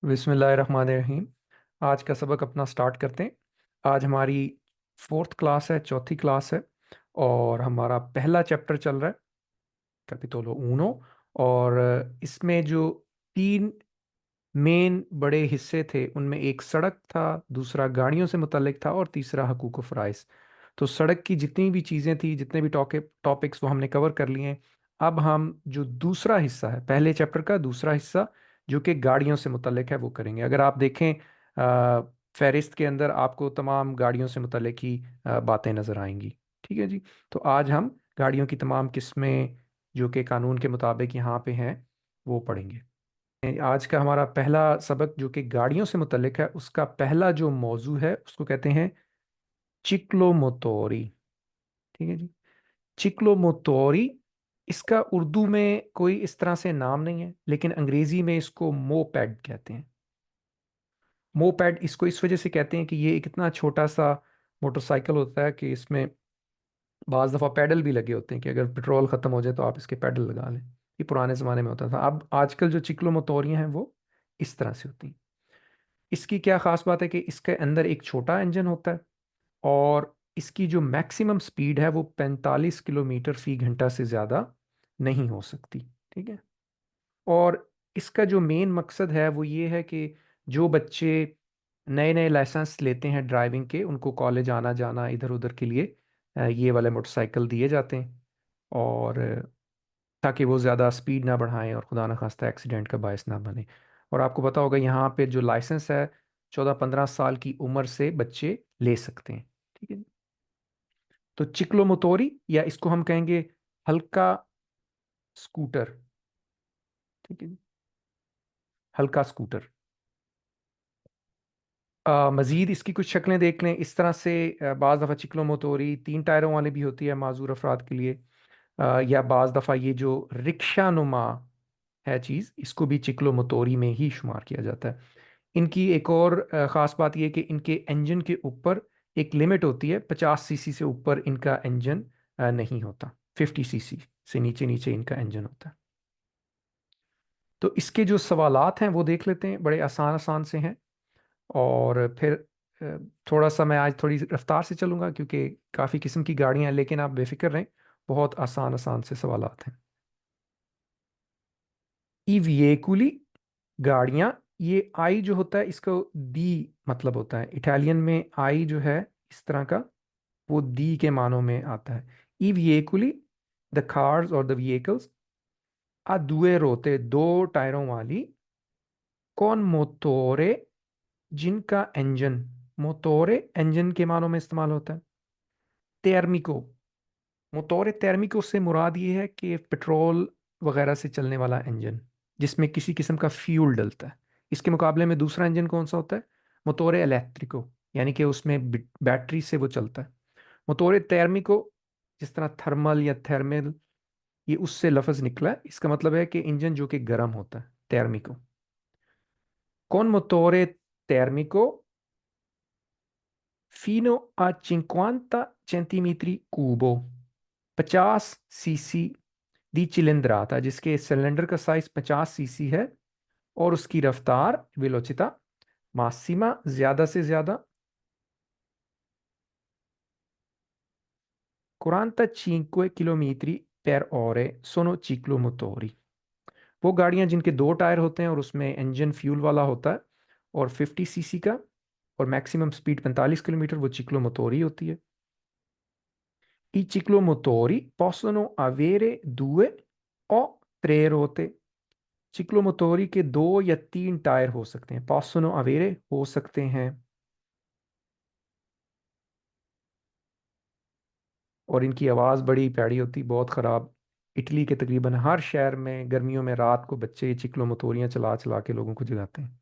बिस्मिल्लाहिर्रहमानिर्रहीम। आज का सबक अपना स्टार्ट करते हैं। आज हमारी फोर्थ क्लास है, चौथी क्लास है, और हमारा पहला चैप्टर चल रहा है, कैपिटोलो ऊनो। और इसमें जो तीन मेन बड़े हिस्से थे, उनमें एक सड़क था, दूसरा गाड़ियों से मुतल्लिक था, और तीसरा हकूक फ़राइज़। तो सड़क की जितनी भी चीज़ें थी, जितने भी टॉपिक्स, वो हमने कवर कर लिए हैं। अब हम जो दूसरा हिस्सा है, पहले चैप्टर का दूसरा हिस्सा, जो कि गाड़ियों से मुतल्लिक है, वो करेंगे। अगर आप देखें फहरिस्त के अंदर आपको तमाम गाड़ियों से मुतल्लिक ही बातें नज़र आएंगी। ठीक है जी। तो आज हम गाड़ियों की तमाम किस्में जो कि कानून के मुताबिक यहाँ पे हैं, वो पढ़ेंगे। आज का हमारा पहला सबक जो कि गाड़ियों से मुतल्लिक है, उसका पहला जो मौजू है उसको कहते हैं चिक्लोमोतोरी। ठीक है जी। चिक्लोमोतोरी, इसका उर्दू में कोई इस तरह से नाम नहीं है, लेकिन अंग्रेजी में इसको मोपैड कहते हैं। मोपैड इसको इस वजह से कहते हैं कि ये एक इतना छोटा सा मोटरसाइकिल होता है कि इसमें बाज़ दफ़ा पैडल भी लगे होते हैं, कि अगर पेट्रोल ख़त्म हो जाए तो आप इसके पैडल लगा लें। ये पुराने ज़माने में होता था। अब आजकल जो चिक्लोमोतोरियाँ हैं वो इस तरह से होती हैं। इसकी क्या ख़ास बात है कि इसके अंदर एक छोटा इंजन होता है, और इसकी जो मैक्सिमम स्पीड है वो 45 किलोमीटर फी घंटा से ज़्यादा नहीं हो सकती। ठीक है। और इसका जो मेन मकसद है वो ये है कि जो बच्चे नए नए लाइसेंस लेते हैं ड्राइविंग के, उनको कॉलेज आना जाना इधर उधर के लिए ये वाले मोटरसाइकिल दिए जाते हैं। और ताकि वो ज़्यादा स्पीड ना बढ़ाएं और खुदा न खास्ता एक्सीडेंट का बायस ना बने। और आपको पता होगा यहाँ पे जो लाइसेंस है, 14-15 साल की उम्र से बच्चे ले सकते हैं। ठीक है। तो चिक्लोमोतोरी, या इसको हम कहेंगे हल्का स्कूटर। ठीक है। हल्का स्कूटर। मज़ीद इसकी कुछ शक्लें देख लें इस तरह से। बाज़ दफ़ा चिक्लोमोतोरी 3 टायरों वाली भी होती है माजूर अफराद के लिए। या बाज़ दफ़ा ये जो रिक्शा नुमा है चीज़, इसको भी चिक्लोमोतोरी में ही शुमार किया जाता है। इनकी एक और ख़ास बात यह है कि इनके इंजन के ऊपर एक लिमिट होती है। 50 सीसी से ऊपर इनका इंजन नहीं होता। 50 सीसी से नीचे नीचे इनका इंजन होता है। तो इसके जो सवालात हैं वो देख लेते हैं, बड़े आसान आसान से हैं। और फिर अ, थोड़ा सा मैं आज थोड़ी रफ्तार से चलूँगा, क्योंकि काफ़ी किस्म की गाड़ियाँ हैं, लेकिन आप बेफिक्र रहें, बहुत आसान आसान से सवालात हैं। ई वेहिकुली, गाड़ियाँ। ये आई जो होता है, इसको दी मतलब होता है। इटालियन में आई जो है इस तरह का, वो दी के मानों में आता है। ई वेहिकुली, द कार्स और द व्हीकल्स आ दुए रोते, 2 टायरों वाली, कौन मोटोरे, जिनका इंजन, मोटोरे इंजन के मानों में इस्तेमाल होता है। तेर्मिको, मोटोरे तेर्मिको से मुराद ये है कि पेट्रोल वगैरह से चलने वाला इंजन, जिसमें किसी किस्म का फ्यूल डलता है। इसके मुकाबले में दूसरा इंजन कौन सा होता है? मोटोरे इलेक्ट्रिको, यानी कि उसमें बैटरी से वो चलता है। मोटोरे तेर्मिको, जिस तरह थर्मल या थर्मल, ये उससे लफ्ज़ निकला है। इसका मतलब है कि इंजन जो कि गर्म होता है, तेर्मिको। कौन मोटोरे termico fino a 50 centimetri cubo, 50 CC दी चिलिंद्राता, जिसके सिलेंडर का साइज 50 सीसी है, और उसकी रफ्तार वेलोचिता मासिमा, ज्यादा से ज्यादा 45 किलोमीटर पर ओरे सोनो ciclomotori। वो गाड़ियां जिनके 2 टायर होते हैं और उसमें इंजन फ्यूल वाला होता है, और 50 सीसी का, और मैक्सिमम स्पीड 45 किलोमीटर, वो चिक्लोमोटोरी होती है। I ciclomotori possono avere 2 o 3 ruote। चिक्लोमोटोरी के 2 या 3 टायर हो सकते हैं। possono avere, हो सकते हैं। और इनकी आवाज़ बड़ी प्यारी होती, बहुत ख़राब। इटली के तकरीबन हर शहर में गर्मियों में रात को बच्चे ये चिक्लोमोटोरियाँ चला चला के लोगों को जगाते हैं।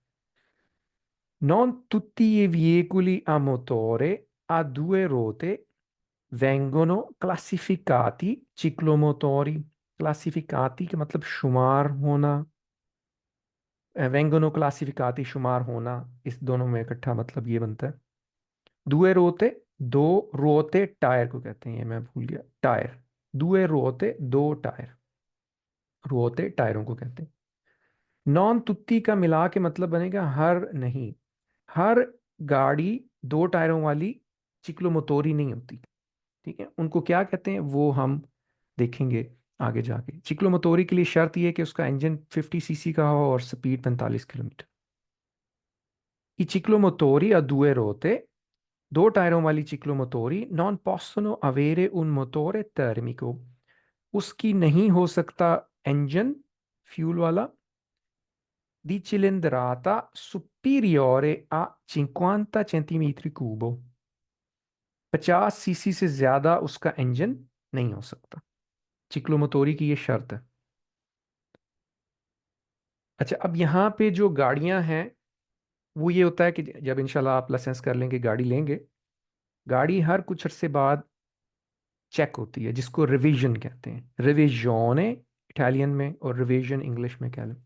Non tutti i veicoli a motore a 2 ruote vengono classificati ciclomotori। क्लासिफिकाती का मतलब शुमार होना। वेंगनो क्लासिफिकाती, शुमार होना, इस दोनों में इकट्ठा मतलब ये बनता है। दुए रोते, दो रोते टायर को कहते हैं, ये मैं भूल गया, टायर। दुए रोते, 2 टायर, रोते टायरों को कहते हैं। नॉन तुत्ती का मिला के मतलब बनेगा हर नहीं, हर गाड़ी दो टायरों वाली चिक्लोमोतोरी नहीं होती। ठीक है, उनको क्या कहते हैं वो हम देखेंगे आगे जाके। चिक्लोमोतोरी के लिए शर्त यह है कि उसका इंजन 50 सीसी का हो और speed 45 kilometre. I ciclomotori a due ruote, due टायरों वाली चिक्लोमोटोरी non possono avere un motore termico, उसकी नहीं हो सकता इंजन फ्यूल वाला di cilindrata superiore a 50 centimetri cubo, 50 CC से ज्यादा उसका इंजन नहीं हो सकता। चिक्लोमोटोरी की ये शर्त है। अच्छा, अब यहाँ पे जो गाड़ियां हैं वो ये होता है कि जब इंशाल्लाह आप लाइसेंस कर लेंगे, गाड़ी लेंगे, गाड़ी हर कुछ अरसे बाद चेक होती है, जिसको रिवीजन कहते हैं। रिविजोने इटालियन में और रिवीजन इंग्लिश में कह लें।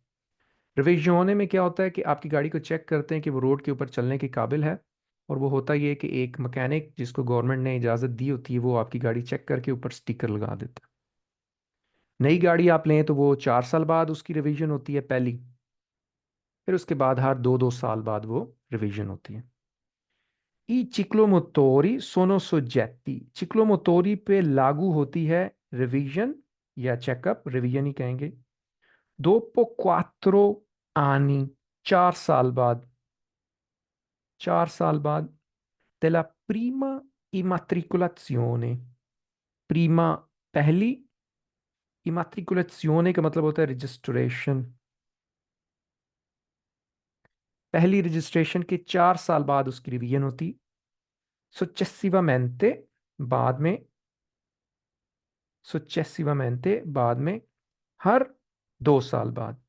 रिविजोने में क्या होता है कि आपकी गाड़ी को चेक करते हैं कि वो रोड के ऊपर चलने के काबिल है। और वो होता ये है कि एक मैकेनिक जिसको गवर्नमेंट ने इजाज़त दी होती है वो आपकी गाड़ी चेक करके ऊपर स्टिकर लगा देता है। नई गाड़ी आप लें तो वो 4 साल बाद उसकी रिवीजन होती है पहली, फिर उसके बाद हर 2-2 साल बाद वो रिवीजन होती है। I ciclomotori sono soggetti, ciclomotori पे लागू होती है रिवीजन या चेकअप, रिवीजन ही कहेंगे, dopo 4 anni, 4 साल बाद, 4 साल बाद della prima immatricolazione, prima पहली, immatricolazione का मतलब होता है रजिस्ट्रेशन, पहली रजिस्ट्रेशन के 4 साल बाद उसकी रिवीजन होती। successivamente, बाद में, successivamente बाद में, हर 2 साल बाद,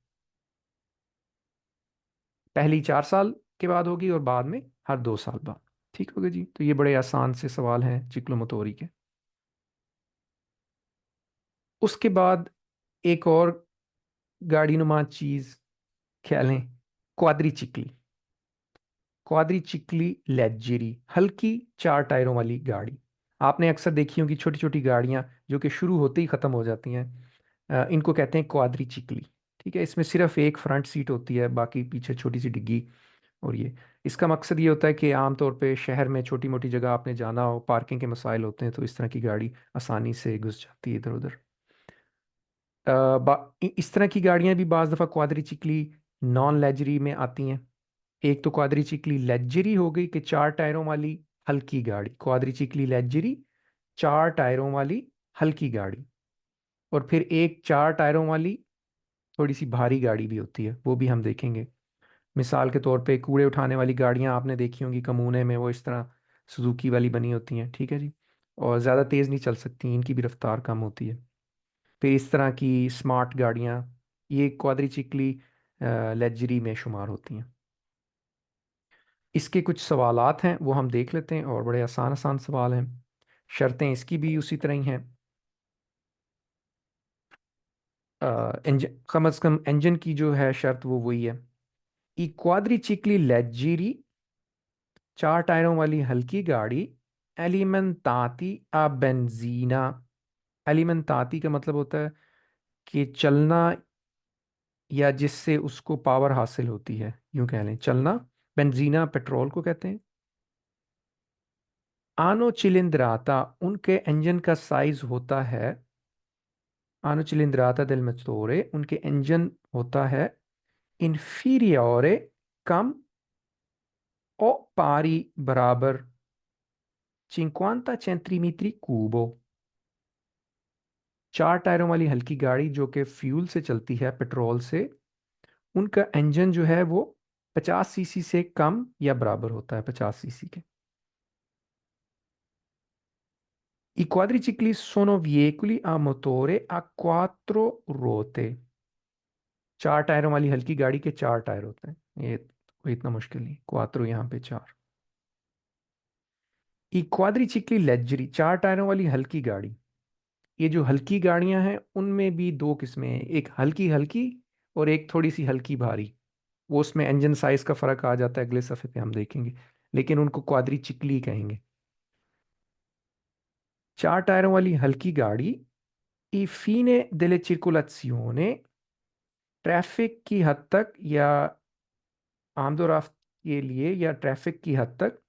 पहली 4 साल के बाद होगी और बाद में हर 2 साल बाद। ठीक होगा जी, तो ये बड़े आसान से सवाल हैं चिक्लोमोतोरी के। उसके बाद एक और गाड़ी नुमा चीज ख्याल है, क्वाद्रीचिक्ली, क्वाद्रीचिक्ली लेजेरी, हल्की 4 टायरों वाली गाड़ी। आपने अक्सर देखी होगी छोटी छोटी गाड़ियां जो कि शुरू होते ही खत्म हो जाती हैं, इनको कहते हैं क्वाद्रीचिक्ली। ठीक है, इसमें सिर्फ एक फ्रंट सीट होती है, बाकी पीछे छोटी सी डिग्गी। और ये, इसका मकसद ये होता है कि आमतौर पे शहर में छोटी मोटी जगह आपने जाना हो, पार्किंग के मसाइल होते हैं, तो इस तरह की गाड़ी आसानी से घुस जाती है इधर उधर। इस तरह की गाड़ियां भी बाज़ दफ़ा क्वाड्रिचिकली नॉन लेजरी में आती हैं। एक तो क्वाड्रिचिकली लेजरी हो गई कि 4 टायरों वाली हल्की गाड़ी, क्वाड्रिचिकली लेजरी 4 टायरों वाली हल्की गाड़ी। और फिर एक 4 टायरों वाली थोड़ी सी भारी गाड़ी भी होती है, वो भी हम देखेंगे। मिसाल के तौर पे कूड़े उठाने वाली गाड़ियां आपने देखी होंगी कमूने में, वो इस तरह सुजुकी वाली बनी होती हैं। ठीक है जी, और ज़्यादा तेज़ नहीं चल सकती, इनकी भी रफ्तार कम होती है। फिर इस तरह की स्मार्ट गाड़ियां, ये क्वाड्रिचिकली लग्जरी में शुमार होती हैं। इसके कुछ सवालात हैं वो हम देख लेते हैं, और बड़े आसान आसान सवाल हैं। शर्तें इसकी भी उसी तरह ही हैं। इंजन, कम अज़ कम इंजन की जो है शर्त वो वही है। ई क्वाड्रिचिकली लग्जरी 4 टायरों वाली हल्की गाड़ी एलिमेंटाती आ बेंजीना, एलिमेंटाती का मतलब होता है कि चलना या जिससे उसको पावर हासिल होती है, यूं कह लें चलना। बेंजीना पेट्रोल को कहते हैं। आनो चिलिंद्राता, उनके इंजन का साइज होता है, आनो चिलिंद्राता del motore, उनके इंजन होता है inferiore, कम, o pari, बराबर, 50 सेंटीमीटर कूबो, 4 टायरों वाली हल्की गाड़ी जो कि फ्यूल से चलती है, पेट्रोल से, उनका इंजन जो है वो 50 सीसी से कम या बराबर होता है 50 सीसी के। I quadricicli sono veicoli a motore a quattro ruote, 4 टायरों वाली हल्की गाड़ी के 4 टायर होते हैं, ये कोई इतना मुश्किल नहीं, क्वात्रो यहाँ पे 4। ई क्वाड्रिचिकली लेग्जरी, 4 टायरों वाली हल्की गाड़ी। ये जो हल्की गाड़ियां हैं उनमें भी दो किस्में हैं, एक हल्की हल्की और एक थोड़ी सी हल्की भारी। वो उसमें इंजन साइज का फर्क आ जाता है, अगले सफ़े पे हम देखेंगे, लेकिन उनको क्वाड्रिचिकली कहेंगे। 4 टायरों वाली हल्की गाड़ी, ई फीने delle circolazione, ट्रैफिक की हद तक या आमदोरफ्त के लिए या ट्रैफिक की हद तक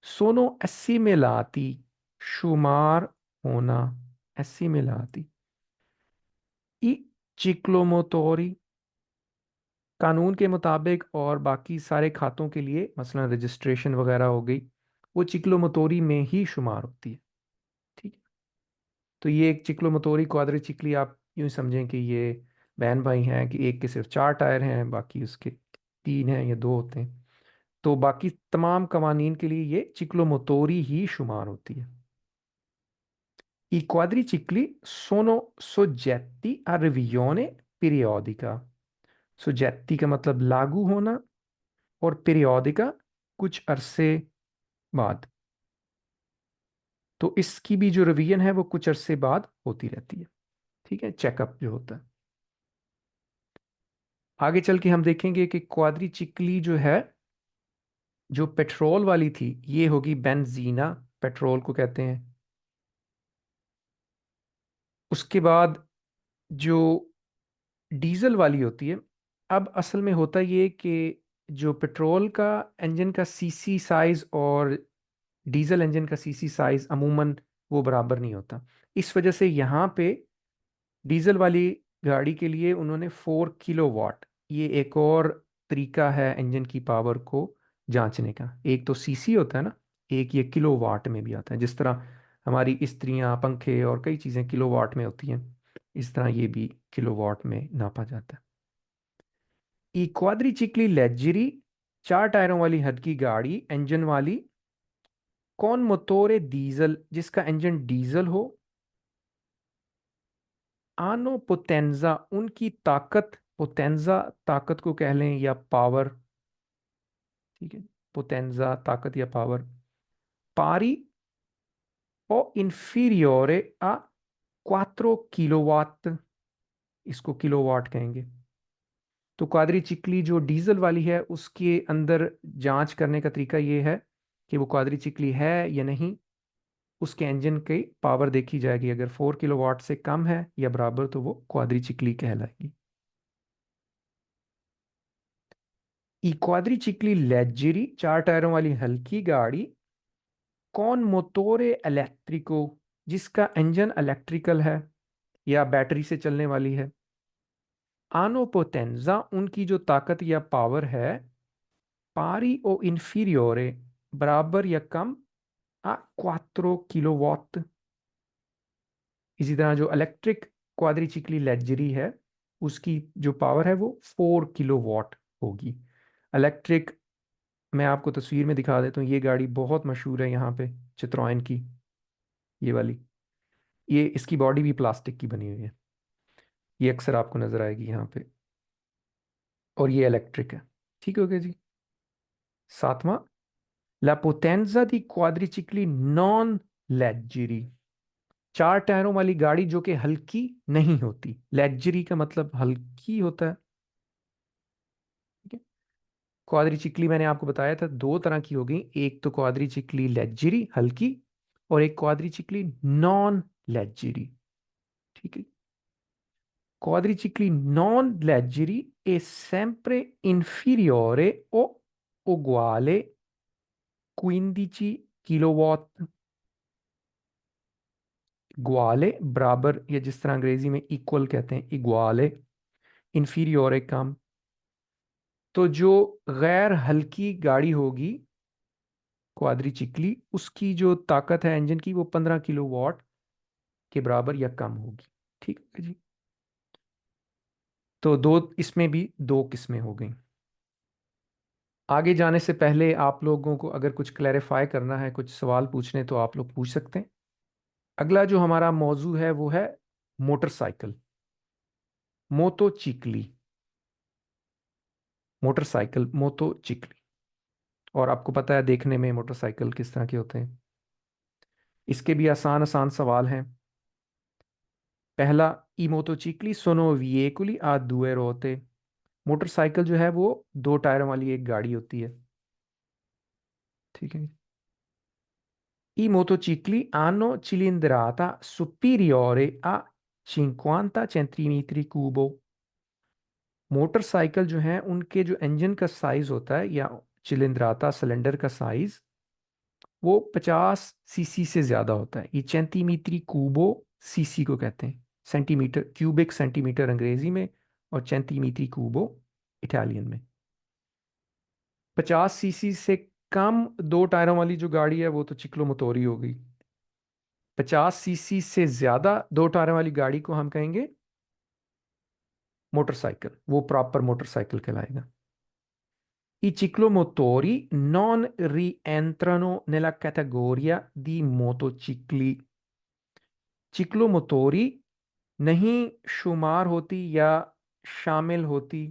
सोनो एसिमिलाती शुमार होना, एसिमिलाती ई चिक्लोमोतोरी कानून के मुताबिक और बाकी सारे खातों के लिए, मसलन रजिस्ट्रेशन वगैरह हो गई, वो चिक्लोमोतोरी में ही शुमार होती है। ठीक है। तो ये एक चिक्लोमोतोरी क्वाड्रिचिकली आप यूं समझें कि ये बहन भाई हैं कि एक के सिर्फ 4 टायर हैं, बाकी उसके 3 हैं या 2 होते हैं। तो बाकी तमाम कवानीन के लिए ये चिक्लोमोतोरी ही शुमार होती है। I quadricicli sono soggetti a revisione periodica। soggetti का मतलब लागू होना, और पीरियोडिका कुछ अरसे बाद। तो इसकी भी जो रिवीजन है वो कुछ अरसे बाद होती रहती है। ठीक है, चेकअप जो होता है। आगे चल के हम देखेंगे कि क्वाड्रिचिकली जो है, जो पेट्रोल वाली थी, ये होगी बेंजीना, पेट्रोल को कहते हैं। उसके बाद जो डीजल वाली होती है, अब असल में होता ये कि जो पेट्रोल का इंजन का सीसी साइज और डीजल इंजन का सीसी साइज अमूमन वो बराबर नहीं होता। इस वजह से यहाँ पे डीजल वाली गाड़ी के लिए उन्होंने 4 किलोवाट, ये एक और तरीका है इंजन की पावर को जांचने का। एक तो सीसी होता है ना, एक ये किलोवाट में भी आता है। जिस तरह हमारी स्त्रियां, पंखे और कई चीज़ें किलोवाट में होती हैं, इस तरह ये भी किलोवाट में नापा जाता है। ई क्वाड्रिचिकली लेग्जरी, 4 टायरों वाली हल्की गाड़ी इंजन वाली, कौन मोटोरे डीजल, जिसका इंजन डीजल हो, आनो पोटेंजा उनकी ताकत, पोटेंजा ताकत को कह लें या पावर। ठीक है, पोटेंजा ताकत या पावर। पारी ओ इंफीरियोरे आ 4 किलोवाट, इसको किलोवाट कहेंगे। तो क्वाड्रिचिकली जो डीजल वाली है उसके अंदर जांच करने का तरीका ये है कि वो क्वाड्रिचिकली है या नहीं। उसके इंजन की पावर देखी जाएगी, अगर 4 किलोवाट से कम है या बराबर तो वो क्वाड्रिचिकली कहलाएगी। ई क्वाड्रिचिकली लेग्जरी, 4 टायरों वाली हल्की गाड़ी, कौन मोटोरे इलेक्ट्रिको, जिसका इंजन इलेक्ट्रिकल है या बैटरी से चलने वाली है। आनो पोटेंजा उनकी जो ताकत या पावर है, पारी ओ इन्फीरियोरे बराबर या कम, आ 4 किलोवाट। इसी तरह जो इलेक्ट्रिक क्वाड्रिचिकली लेग्जरी है, उसकी जो पावर है वो 4 किलोवाट होगी। इलेक्ट्रिक, मैं आपको तस्वीर में दिखा देता हूँ, ये गाड़ी बहुत मशहूर है यहाँ पे, चित्रोयन की, ये वाली। ये इसकी बॉडी भी प्लास्टिक की बनी हुई है, ये अक्सर आपको नजर आएगी यहाँ पे। और ये इलेक्ट्रिक है। ठीक हो गया जी। सातवां, ला पोटेंजा दी क्वाड्रिचिकली नॉन लेग्जरी, 4 टायरों वाली गाड़ी जो कि हल्की नहीं होती। लेग्जरी का मतलब हल्की होता है। ठीक है। क्वाड्रिचिकली मैंने आपको बताया था 2 तरह की हो गई, एक तो क्वाड्रिचिकली लेग्जरी हल्की, और एक क्वाड्रिचिकली नॉन लेग्जरी। ठीक है। Quadricicli non leggeri è sempre inferiore o uguale 15 kilowatt. ग्वाले बराबर, या जिस तरह अंग्रेजी में इक्वल कहते हैं, इग्वाले। इन्फीरियोरे कम। तो जो गैर हल्की गाड़ी होगी क्वाड्रिचिकली, उसकी जो ताकत है इंजन की वो 15 किलोवाट के बराबर या कम होगी। ठीक है जी। तो दो, इसमें भी 2 किस्में हो गई। आगे जाने से पहले आप लोगों को अगर कुछ क्लैरिफाई करना है, कुछ सवाल पूछने, तो आप लोग पूछ सकते हैं। अगला जो हमारा मौजू है वो है मोटरसाइकिल, मोतोचिकली। मोटरसाइकिल मोतोचिकली। और आपको पता है देखने में मोटरसाइकिल किस तरह के होते हैं। इसके भी आसान आसान सवाल हैं। पहला, ई मोतोचिकली सोनो विएकुली आ दुए रोते। मोटरसाइकिल जो है वो 2 टायरों वाली एक गाड़ी होती है। ठीक है। I motocicli hanno cilindrata superiore a 50 centimetri cubo। Motorcycle जो है उनके जो इंजन का साइज होता है या चिलिंद्राता सिलेंडर का साइज वो 50 सीसी से ज्यादा होता है। ये सेंटीमीटरी क्यूबो सीसी को कहते हैं। सेंटीमीटर क्यूबिक सेंटीमीटर अंग्रेजी में और सेंटीमीटरी क्यूबो इटालियन में। 50 सीसी से कम दो टायरों वाली जो गाड़ी है वो तो चिक्लो मोटोरी हो गई। 50 सीसी से ज्यादा दो टायरों वाली गाड़ी को हम कहेंगे मोटरसाइकिल, वो प्रॉपर मोटरसाइकिल कहलाएगा। I ciclomotori non rientrano nella categoria di motocicli। चिक्लोमोटोरी नहीं शुमार होती या शामिल होती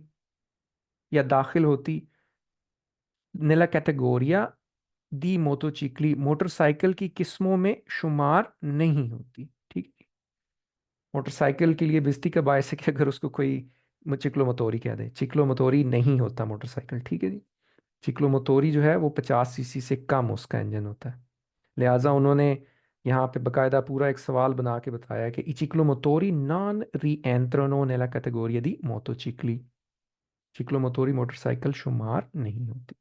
या दाखिल होती नेला कैटेगोरिया दी मोटोचिक्ली, मोटरसाइकिल की किस्मों में शुमार नहीं होती। ठीक है। मोटरसाइकिल के लिए बेइज्जती का बायस है कि अगर उसको कोई चिक्लोमोटोरी कह दे। चिक्लोमोटोरी नहीं होता मोटरसाइकिल। ठीक है जी। चिक्लोमोटोरी जो है वो 50 सीसी से कम उसका इंजन होता है। लिहाजा उन्होंने यहाँ पे बकायदा पूरा एक सवाल बना के बताया कि i ciclomotori non rientrano nella categoria di motocicli। चिक्लोमोटोरी मोटरसाइकिल शुमार नहीं होती।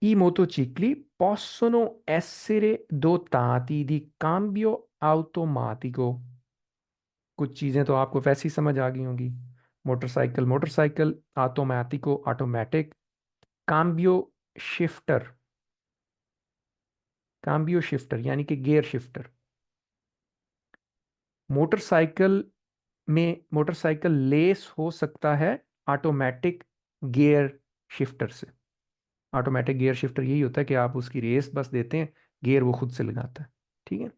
I motocicli possono essere dotati di cambio automatico। कुछ चीजें तो आपको वैसे ही समझ आ गई होंगी। मोटरसाइकिल मोटरसाइकिल, ऑटोमेटिको ऑटोमेटिक, काम्बियो शिफ्टर, काम्बियो शिफ्टर यानी कि गियर शिफ्टर। मोटरसाइकिल में मोटरसाइकिल लेस हो सकता है ऑटोमेटिक गियर शिफ्टर से। ऑटोमेटिक गियर शिफ्टर यही होता है कि आप उसकी रेस बस देते हैं, गियर वो खुद से लगाता है। ठीक है।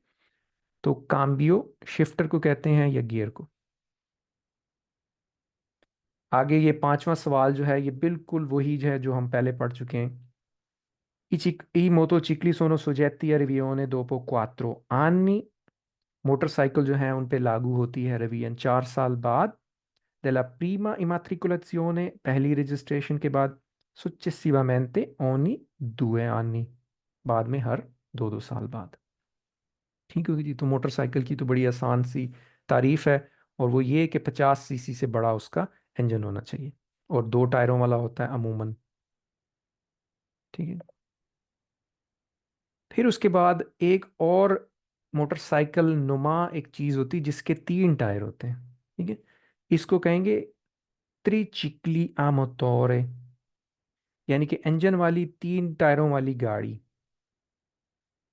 तो काम्बियो शिफ्टर को कहते हैं या गियर को। आगे ये पांचवा सवाल जो है ये बिल्कुल वही जो है जो हम पहले पढ़ चुके हैं। I motocicli sono soggetti a revisione dopo 4 anni। Motorcycle जो है उन पे लागू होती है रिवीजन 4 साल बाद। della prima immatricolazione, पहली रजिस्ट्रेशन के बाद। successivamente ogni 2 anni, बाद में हर 2-2 साल बाद। ठीक होगी जी। तो मोटरसाइकिल की तो बड़ी आसान सी तारीफ है, और वो ये कि 50 सीसी से बड़ा उसका इंजन होना चाहिए और दो टायरों वाला होता है अमूमन। ठीक है। फिर उसके बाद एक और मोटरसाइकिल नुमा एक चीज होती है जिसके 3 टायर होते हैं। ठीक है। इसको कहेंगे त्रिचिक्ली आमोतोरे, यानी कि इंजन वाली 3 टायरों वाली गाड़ी।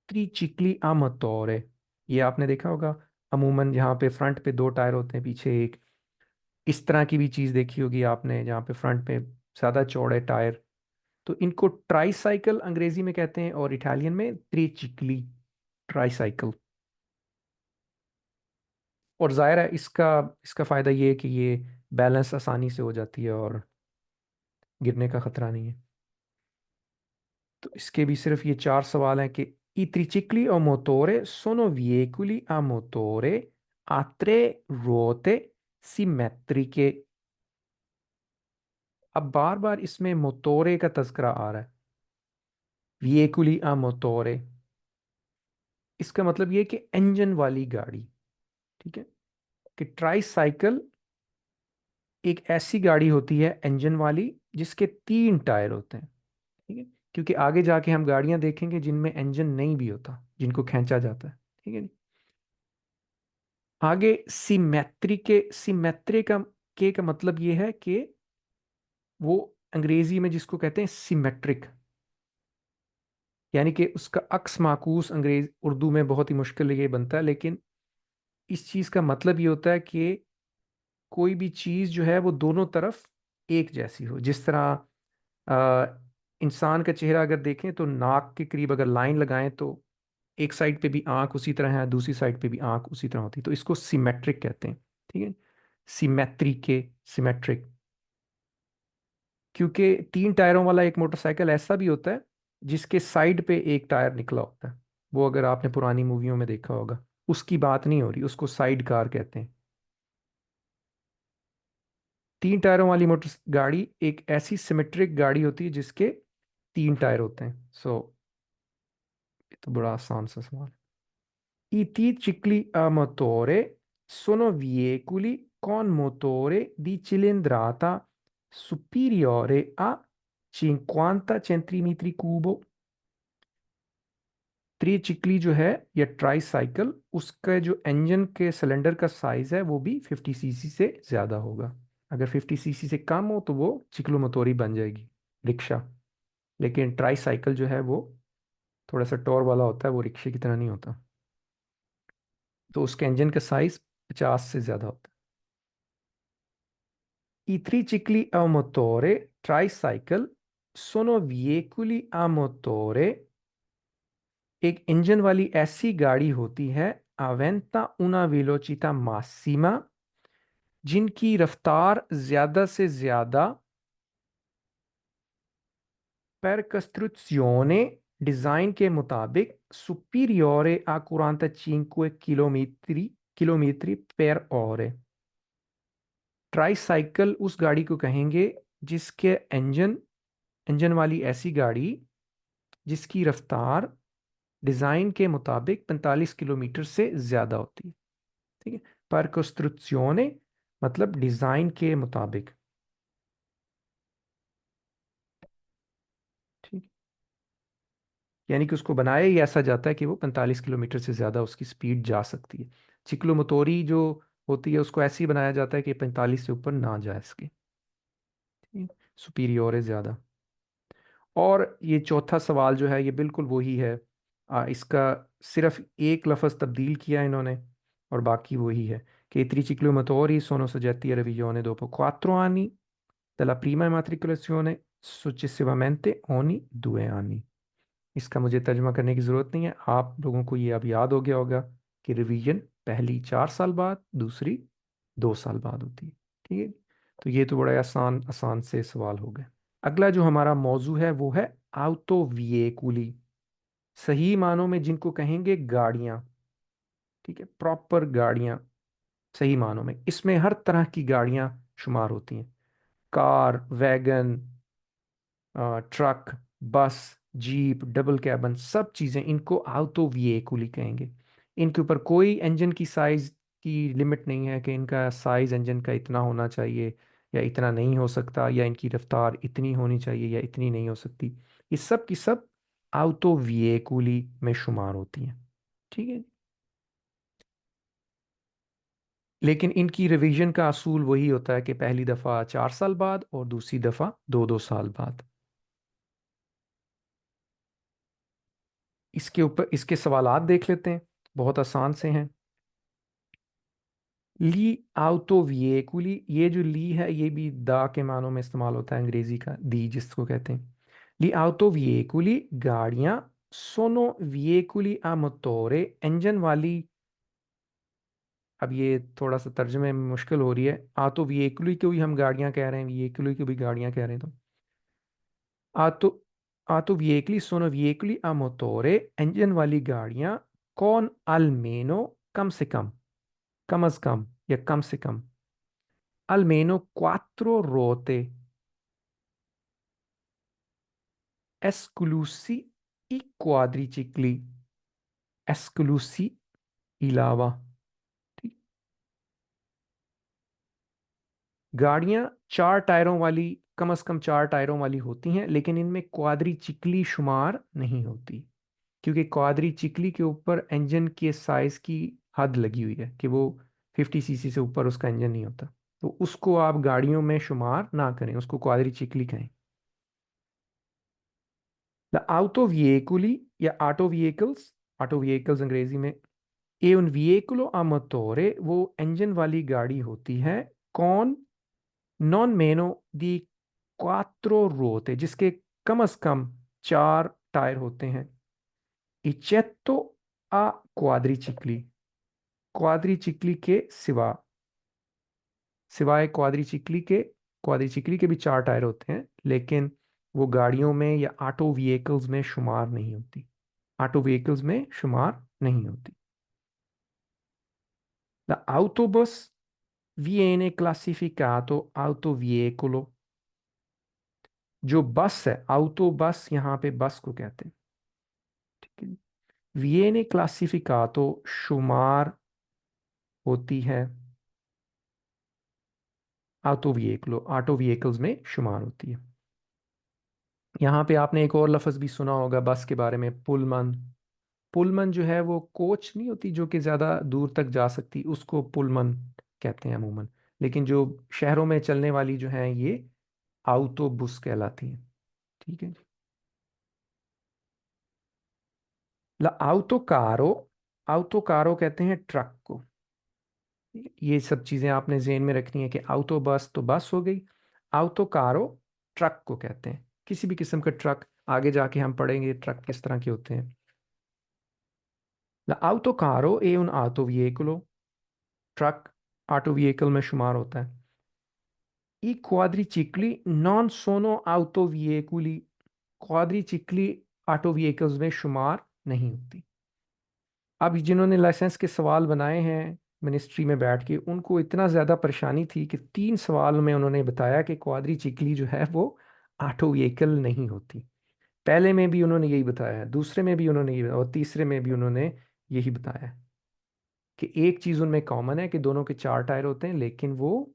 त्रिचिक्ली आमोतोरे, ये आपने देखा होगा अमूमन यहाँ पे फ्रंट पे 2 टायर होते हैं, पीछे एक। इस तरह की भी चीज देखी होगी आपने जहाँ पे फ्रंट पे ज्यादा चौड़े टायर। तो इनको ट्राईसाइकिल अंग्रेजी में कहते हैं और इटालियन में त्रिचिक्ली, ट्राईसाइकिल। और जाहिर है इसका इसका फायदा ये है कि ये बैलेंस आसानी से हो जाती है और गिरने का खतरा नहीं है। तो इसके भी सिर्फ ये 4 सवाल हैं कि i tricicli o motore sono veicoli a motore a 3 ruote simmetriche। अब बार बार इसमें मोटोरे का तज़किरा आ रहा है। veicoli a motore, इसका मतलब ये कि इंजन वाली गाड़ी। ठीक है। कि ट्राईसाइकिल एक ऐसी गाड़ी होती है इंजन वाली जिसके 3 टायर होते हैं। ठीक है। क्योंकि आगे जाके हम गाड़ियां देखेंगे जिनमें इंजन नहीं भी होता, जिनको खींचा जाता है। ठीक है। आगे सिमेट्री का मतलब ये है कि वो अंग्रेजी में जिसको कहते हैं सिमेट्रिक, यानी कि उसका अक्स माकूस अंग्रेज उर्दू में बहुत ही मुश्किल ये बनता है, लेकिन इस चीज का मतलब ये होता है कि कोई भी चीज जो है वो दोनों तरफ एक जैसी हो। जिस तरह अ, इंसान का चेहरा अगर देखें तो नाक के करीब अगर लाइन लगाएं तो एक साइड पे भी आंख उसी तरह है, दूसरी साइड पे भी आंख उसी तरह होती है, तो इसको सिमेट्रिक कहते हैं। ठीक है। सिमेट्री के सिमेट्रिक। क्योंकि 3 टायरों वाला एक मोटरसाइकिल ऐसा भी होता है जिसके साइड पे एक टायर निकला होता है। वो अगर आपने पुरानी मूवियों में देखा होगा, उसकी बात नहीं हो रही, उसको साइड कार कहते हैं। 3 टायरों वाली मोटर गाड़ी एक ऐसी सिमेट्रिक गाड़ी होती है जिसके 3 टायर होते हैं। सो ये तो बड़ा आसान सा सवाल है। I tricicli a motore sono veicoli con motore di cilindrata superiore a 50 centimetri cubo। त्रिचिक्ली जो है या ट्राई साइकिल, उसका जो इंजन के सिलेंडर का साइज है वो भी 50 सीसी से ज़्यादा होगा। अगर 50 सीसी से कम हो तो वो चिक्लोमोटोरी बन जाएगी, रिक्शा। लेकिन ट्राई साइकिल जो है वो थोड़ा सा टॉर वाला होता है, वो रिक्शे की तरह नहीं होता। तो उसके इंजन का साइज 50 से ज़्यादा होता है। I tricicli a motore tricycle sono veicoli a motore, एक इंजन वाली ऐसी गाड़ी होती है अवेंता una velocità massima, जिनकी रफ्तार ज्यादा से ज्यादा per costruzione, डिजाइन के मुताबिक superiore a 45 kilometre per ore। Tricycle उस गाड़ी को कहेंगे जिसके इंजन इंजन वाली ऐसी गाड़ी जिसकी रफ्तार डिजाइन के मुताबिक 45 किलोमीटर से ज्यादा होती है। ठीक है। पर कोस्ट्रुक्शियोने मतलब डिजाइन के मुताबिक। ठीक। यानी कि उसको बनाया ही ऐसा जाता है कि वो 45 किलोमीटर से ज्यादा उसकी स्पीड जा सकती है। चिक्लोमोटोरी जो होती है उसको ऐसे ही बनाया जाता है कि 45 से ऊपर ना जा सके। सुपीरियर है ज्यादा। और ये चौथा सवाल जो है ये बिल्कुल वही है। इसका सिर्फ एक लफ्ज़ तब्दील किया इन्होंने और बाकी वही है che i triciclomotori sono soggetti a revisione dopo 4 anni dalla prima immatricolazione, successivamente ogni 2 anni। इसका मुझे तर्जुमा करने की ज़रूरत नहीं है, आप लोगों को ये अब याद हो गया होगा कि रिवीजन पहली 4 साल बाद, दूसरी 2 साल बाद होती है। ठीक है। तो ये तो बड़ा आसान आसान से सवाल हो गए। अगला जो हमारा मौजू है वो है आउतो विएकुली, सही मानों में जिनको कहेंगे गाड़ियां। ठीक है, प्रॉपर गाड़ियां सही मानों में। इसमें हर तरह की गाड़ियां शुमार होती हैं। कार, वैगन, ट्रक, बस, जीप, डबल कैबन, सब चीज़ें इनको आउतो विएकुली कहेंगे। इनके ऊपर कोई इंजन की साइज की लिमिट नहीं है कि इनका साइज इंजन का इतना होना चाहिए या इतना नहीं हो सकता, या इनकी रफ्तार इतनी होनी चाहिए या इतनी नहीं हो सकती। ये सब की सब आउतो विएकुली में शुमार होती हैं। ठीक है। लेकिन इनकी रिवीजन का असूल वही होता है कि पहली दफ़ा 4 साल बाद और दूसरी दफ़ा 2-2 साल बाद। इसके ऊपर इसके सवालात देख लेते हैं, बहुत आसान से हैं। ली आउतो विएकुली, ये जो ली है ये भी दा के मानों में इस्तेमाल होता है, अंग्रेजी का दी जिसको कहते हैं। ली आउतो विएकुली गाड़ियां, सोनो विएकुली आ मोटोरे इंजन वाली। अब ये थोड़ा सा तर्जुमे में मुश्किल हो रही है। आतो विएकुली को भी हम गाड़ियां कह रहे हैं, विएकुली को भी गाड़ियां कह रहे हैं। तो आतो आतो विएकुली सोनो विएकुली आ मोटोरे इंजन वाली गाड़ियां कौन almeno, कम अज कम या कम से कम almeno 4 ruote esclusi i quadricicli, esclusi अलावा। ठीक। गाड़ियां 4 टायरों वाली, कम से कम 4 टायरों वाली होती हैं, लेकिन इनमें क्वाद्रीचिकली शुमार नहीं होती, क्योंकि क्वाद्रीचिकली के ऊपर इंजन के साइज की हद लगी हुई है कि वो 50 सीसी से ऊपर उसका इंजन नहीं होता। तो उसको आप गाड़ियों में शुमार ना करें, उसको क्वाद्रीचिकली कहें। द auto veicoli या ऑटो व्हीकल्स अंग्रेजी में, ए उन व्हीकुलो a motore वो इंजन वाली गाड़ी होती है कौन नॉन मेनो दी क्वात्रो रोते, जिसके कम से कम 4 टायर होते हैं। इचेतो आ क्वाद्रीचिकली, क्वाद्रीचिकली के सिवा, सिवाय क्वाद्रीचिकली के भी 4 टायर होते हैं, लेकिन वो गाड़ियों में या ऑटो व्हीकल्स में शुमार नहीं होती, ऑटो व्हीकल्स में शुमार नहीं होती। The autobus viene classificato autoveicolo, जो बस है ऑटो बस, यहाँ पे बस को कहते हैं। ठीक है। viene classificato शुमार होती है ऑटो व्हीकल्स में शुमार होती है। यहाँ पे आपने एक और लफ्ज़ भी सुना होगा बस के बारे में, पुलमन। पुलमन जो है वो कोच नहीं होती जो कि ज़्यादा दूर तक जा सकती, उसको पुलमन कहते हैं अमूमन। लेकिन जो शहरों में चलने वाली जो हैं ये आउटोबुस कहलाती हैं। ठीक है। आउटोकारो, आउटोकारो कहते हैं ट्रक को। ये सब चीज़ें आपने जेन में रखनी है कि ऑटो बस तो बस हो गई, ऑटोकारो ट्रक को कहते हैं, किसी भी किस्म का ट्रक। आगे जाके हम पढ़ेंगे ट्रक किस तरह के होते हैं। L'autocaro è un autoveicolo, truck auto vehicle में शुमार होता है। I quadricicli non sono autoveicoli, क्वाड्रीचिकली ऑटो व्हीकल्स में शुमार नहीं होती। अब जिन्होंने लाइसेंस के सवाल बनाए हैं मिनिस्ट्री में बैठ के, उनको इतना ज़्यादा परेशानी थी कि 3 सवाल में उन्होंने बताया कि क्वाड्रीचिकली जो है वो ऑटो व्हीकल नहीं होती। पहले में भी उन्होंने यही बताया है, दूसरे में भी उन्होंने यही, और तीसरे में भी उन्होंने यही बताया है कि एक चीज़ उनमें कॉमन है कि दोनों के 4 टायर होते हैं, लेकिन वो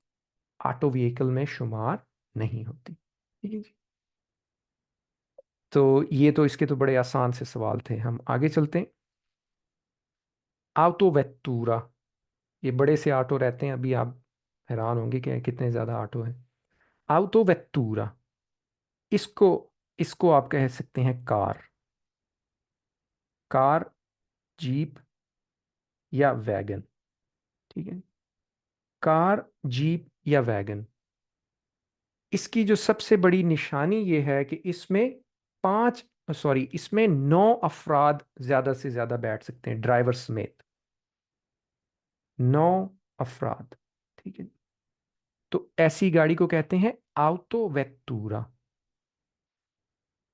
ऑटो व्हीकल में शुमार नहीं होती। ठीक है जी। तो ये तो इसके तो बड़े आसान से सवाल थे, हम आगे चलते हैं। ऑटो वेत्तूरा, ये बड़े से ऑटो रहते हैं, अभी आप हैरान होंगे कि कितने ज़्यादा ऑटो हैं। ऑटो वेत्तूरा, इसको इसको आप कह सकते हैं कार, कार, जीप या वैगन। ठीक है। कार, जीप या वैगन, इसकी जो सबसे बड़ी निशानी ये है कि इसमें 9 अफराद ज्यादा से ज्यादा बैठ सकते हैं, ड्राइवर समेत 9 अफराद। ठीक है। तो ऐसी गाड़ी को कहते हैं ऑटो वेत्तूरा।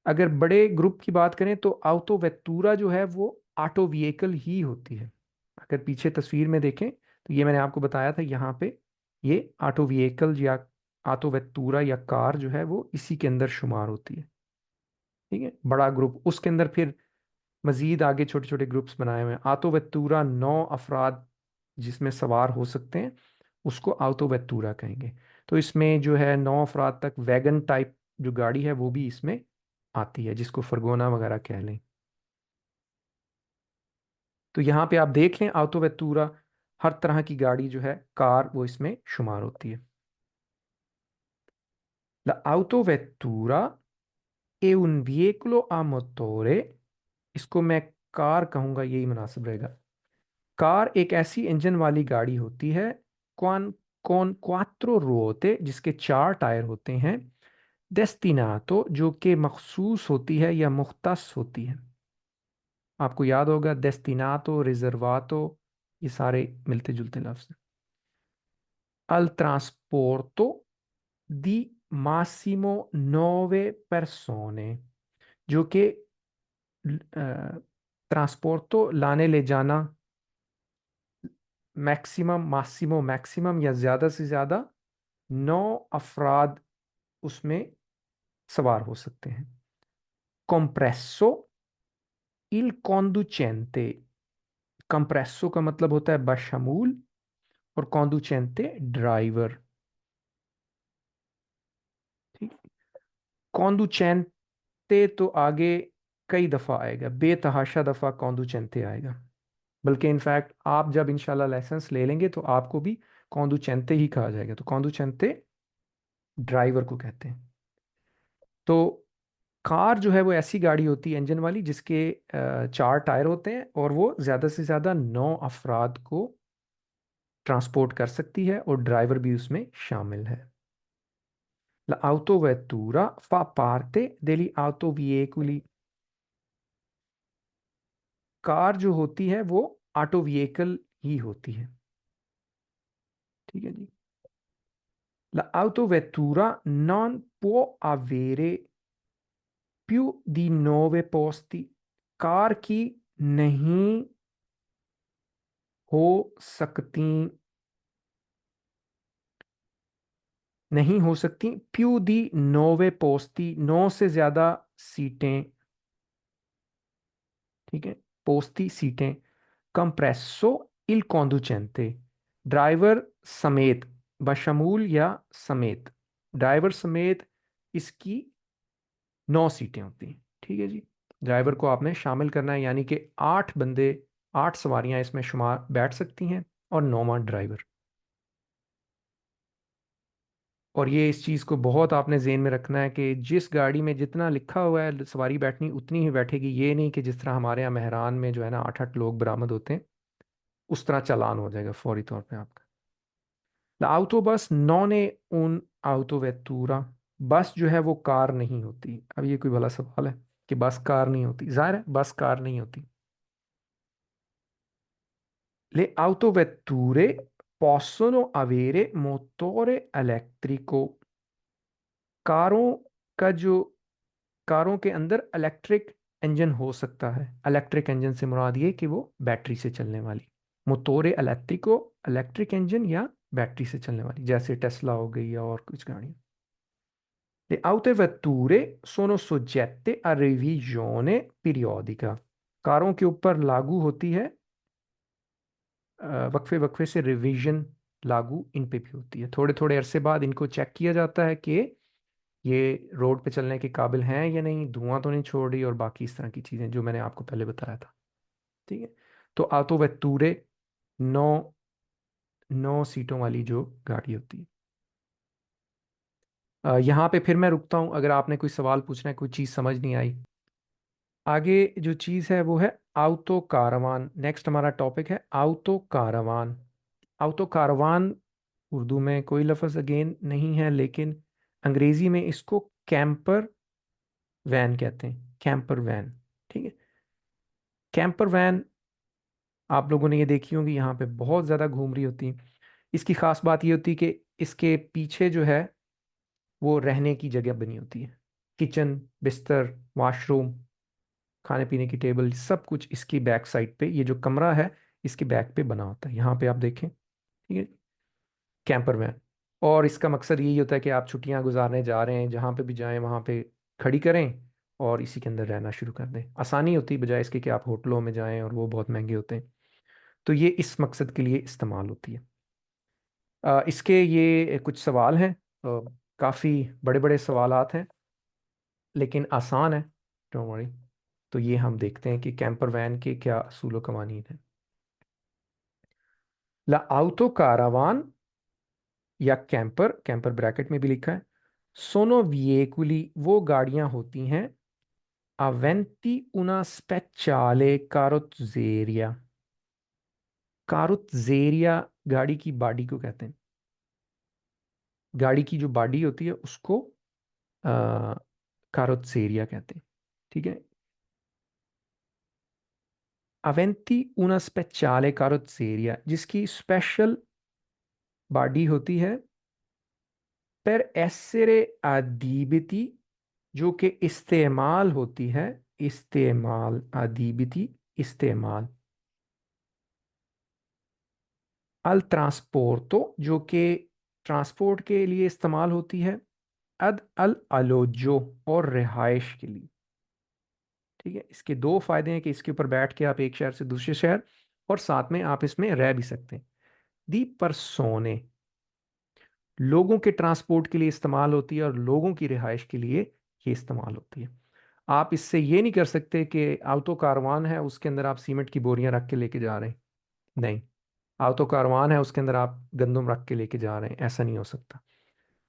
अगर बड़े ग्रुप की बात करें तो ऑटो वेत्तूरा जो है वो ऑटो व्हीकल ही होती है। अगर पीछे तस्वीर में देखें तो ये मैंने आपको बताया था यहाँ पे, ये ऑटो व्हीकल या ऑटो वेत्तूरा या कार जो है वो इसी के अंदर शुमार होती है। ठीक है, बड़ा ग्रुप, उसके अंदर फिर मजीद आगे छोटे छोटे ग्रुप्स बनाए हुए हैं। आतो वेत्तूरा 9 अफराद जिसमें सवार हो सकते हैं, उसको आतो वेत्तूरा कहेंगे। तो इसमें जो है 9 अफराद तक वैगन टाइप जो गाड़ी है वो भी इसमें आती है, जिसको फरगोना वगैरह कह लें। तो यहाँ पे आप देख लें आतो वेत्तूरा, हर तरह की गाड़ी जो है कार वो इसमें शुमार होती है। L'auto vettura è un veicolo a motore, इसको मैं कार कहूंगा यही मुनासिब रहेगा। कार एक ऐसी इंजन वाली गाड़ी होती है, कौन कौन क्वात्रो रोते, जिसके 4 टायर होते हैं, डेस्टिनातो जो कि मखसूस होती है या मुख्तस होती है। आपको याद होगा डेस्टिनातो, रिजर्वातो, ये सारे मिलते जुलते लफ्ज हैं। अल ट्रांसपोर्टो दी मासिमो 9 persone, जो कि ट्रांसपोर्टो लाने ले जाना, मैक्सिमम, मासिमो मैक्सिमम या ज़्यादा से ज़्यादा 9 अफराद उसमें सवार हो सकते हैं। कॉम्प्रेसो इल कॉन्डुचेंटे, कंप्रेसो का मतलब होता है बशमूल, और कॉन्डुचेंटे ड्राइवर। ठीक। कॉन्डुचेंटे तो आगे कई दफ़ा आएगा, बेतहाशा दफ़ा कॉन्डुचेंटे आएगा। बल्कि इनफैक्ट आप जब इंशाल्लाह लाइसेंस ले लेंगे तो आपको भी कॉन्डुचेंटे ही कहा जाएगा। तो कॉन्डुचेंटे ड्राइवर को कहते हैं। तो कार जो है वो ऐसी गाड़ी होती है इंजन वाली जिसके 4 टायर होते हैं, और वो ज़्यादा से ज़्यादा 9 अफराद को ट्रांसपोर्ट कर सकती है, और ड्राइवर भी उसमें शामिल है। L'autovettura fa parte degli autoveicoli, car जो होती है वो ऑटो व्हीकल ही होती है। ठीक है जी। L'autovettura non può avere più di 9 posti, car की नहीं हो सकती, नहीं हो सकती प्यू दी 9 पोस्ती, 9 से ज्यादा सीटें। ठीक है, पोस्ती सीटें। कंप्रेसो इल कॉन्डुचेंटे, ड्राइवर समेत, बशमूल या समेत, ड्राइवर समेत इसकी 9 सीटें होती हैं। ठीक है जी। ड्राइवर को आपने शामिल करना है, यानी कि 8 बंदे, 8 सवारियां इसमें शुमार बैठ सकती हैं, और 9वां ड्राइवर। और ये इस चीज़ को बहुत आपने जेहन में रखना है कि जिस गाड़ी में जितना लिखा हुआ है सवारी बैठनी उतनी ही बैठेगी। ये नहीं कि जिस तरह हमारे यहाँ मेहरान में जो है ना 8-8 लोग बरामद होते हैं, उस तरह चालान हो जाएगा फौरी तौर पे आपका। L'autobus non è un autovettura। बस जो है वो कार नहीं होती। अब ये कोई भला सवाल है कि बस कार नहीं होती? जाहिर है बस कार नहीं होती। Le autovetture possono avere motore elettrico। कारों का जो कारों के अंदर इलेक्ट्रिक इंजन हो सकता है। इलेक्ट्रिक इंजन से मुराद ये कि वो बैटरी से चलने वाली, मोटोरे इलेक्ट्रिको, इलेक्ट्रिक इंजन या बैटरी से चलने वाली, जैसे टेस्ला हो गई या और कुछ गाड़ियाँ। Le autovetture sono soggette a revisione periodica। कारों के ऊपर लागू होती है, वक्फे वक्फे से रिवीजन लागू इन पे भी होती है। थोड़े थोड़े अरसे बाद इनको चेक किया जाता है कि ये रोड पे चलने के काबिल हैं या नहीं, धुआं तो नहीं छोड़ रही, और बाकी इस तरह की चीज़ें जो मैंने आपको पहले बताया था। ठीक है। तो ऑटोवेटूरे 9 9 सीटों वाली जो गाड़ी होती है। यहाँ पे फिर मैं रुकता हूँ, अगर आपने कोई सवाल पूछना है, कोई चीज़ समझ नहीं आई। आगे जो चीज़ है वो है आउतो कारवान। नेक्स्ट हमारा टॉपिक है आउतो कारवान। आउतो कारवान उर्दू में कोई लफ्ज़ अगेन नहीं है, लेकिन अंग्रेज़ी में इसको कैंपर वैन कहते हैं। Camper van. ठीक है। कैंपर वैन आप लोगों ने ये देखी होंगी, यहाँ पे बहुत ज़्यादा घूम रही होती। इसकी ख़ास बात ये होती है कि इसके पीछे जो है वो रहने की जगह बनी होती है। किचन, बिस्तर, वॉशरूम, खाने पीने की टेबल, सब कुछ इसकी बैक साइड पे, ये जो कमरा है इसके बैक पे बना होता है। यहाँ पे आप देखें। ठीक है। Camper van. और इसका मकसद यही होता है कि आप छुट्टियां गुजारने जा रहे हैं, जहाँ पे भी जाएं वहाँ पे खड़ी करें और इसी के अंदर रहना शुरू कर दें। आसानी होती है, बजाय इसके कि आप होटलों में जाएं और वो बहुत महंगे होते हैं। तो ये इस मकसद के लिए इस्तेमाल होती है। इसके ये कुछ सवाल हैं, काफ़ी बड़े बड़े सवालात हैं, लेकिन आसान है, डोंट वरी। तो ये हम देखते हैं कि कैंपर वैन के क्या असूल व कवानीन हैं। ला आउतो कारावान या कैंपर, कैंपर ब्रैकेट में भी लिखा है, सोनो विएकुली वो गाड़ियां होती हैं, अवेंती उना स्पेचाले कारोत्जेरिया। कारोत्जेरिया गाड़ी की बॉडी को कहते हैं। गाड़ी की जो बॉडी होती है उसको कारोत्सेरिया कहते हैं। ठीक है। अवेंती उना स्पेचाले कारोत्सेरिया जिसकी स्पेशल बॉडी होती है, पर एसेरे अदीबिती जो कि इस्तेमाल होती है, इस्तेमाल अदीबिती इस्तेमाल, अल ट्रांसपोर्टो जो कि ट्रांसपोर्ट के लिए इस्तेमाल होती है, अद अल अलोजो और रिहाइश के लिए। ठीक है। इसके दो फायदे हैं कि इसके ऊपर बैठ के आप एक शहर से दूसरे शहर, और साथ में आप इसमें रह भी सकते हैं। दी परसोने लोगों के ट्रांसपोर्ट के लिए इस्तेमाल होती है, और लोगों की रिहाइश के लिए ये इस्तेमाल होती है। आप इससे ये नहीं कर सकते कि आउतो कारवान है उसके अंदर आप सीमेंट की बोरियां रख के लेके जा रहे हैं, नहीं। आउतो कारवान है उसके अंदर आप गंदम रख के लेके जा रहे हैं, ऐसा नहीं हो सकता।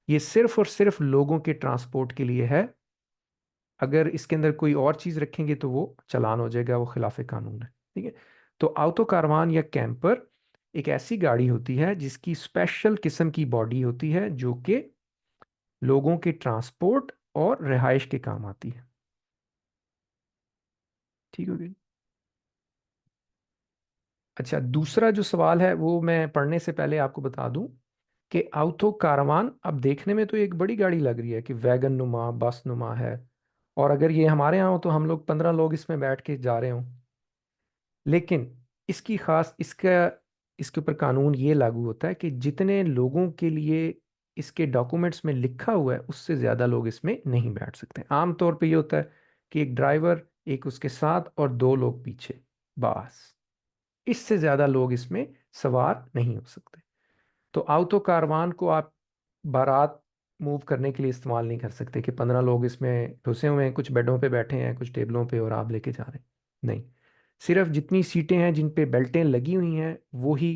ये सिर्फ और सिर्फ लोगों के ट्रांसपोर्ट के लिए है। अगर इसके अंदर कोई और चीज़ रखेंगे तो वो चालान हो जाएगा, वो खिलाफ कानून है। ठीक है। तो आउतो कारवान या कैंपर एक ऐसी गाड़ी होती है जिसकी स्पेशल किस्म की बॉडी होती है, जो कि लोगों के ट्रांसपोर्ट और रिहाइश के काम आती है। ठीक हो गई। अच्छा, दूसरा जो सवाल है वो मैं पढ़ने से पहले आपको बता दूं कि आउथो कारवान अब देखने में तो एक बड़ी गाड़ी लग रही है कि वैगन नुमा, बस नुमा है। और अगर ये हमारे यहाँ हो तो हम लोग 15 लोग इसमें बैठ के जा रहे हों। लेकिन इसकी खास इसका इसके ऊपर कानून ये लागू होता है कि जितने लोगों के लिए इसके डॉक्यूमेंट्स में लिखा हुआ है उससे ज़्यादा लोग इसमें नहीं बैठ सकते। आमतौर पे ये होता है कि एक ड्राइवर, एक उसके साथ और 2 लोग पीछे, बस। इससे ज़्यादा लोग इसमें सवार नहीं हो सकते। तो ऑटो कारवान को आप बारात मूव करने के लिए इस्तेमाल नहीं कर सकते कि 15 लोग इसमें घुसे हुए हैं, कुछ बेडों पे बैठे हैं, कुछ टेबलों पे, और आप लेके जा रहे हैं। नहीं, सिर्फ जितनी सीटें हैं जिन पे बेल्टें लगी हुई हैं वो ही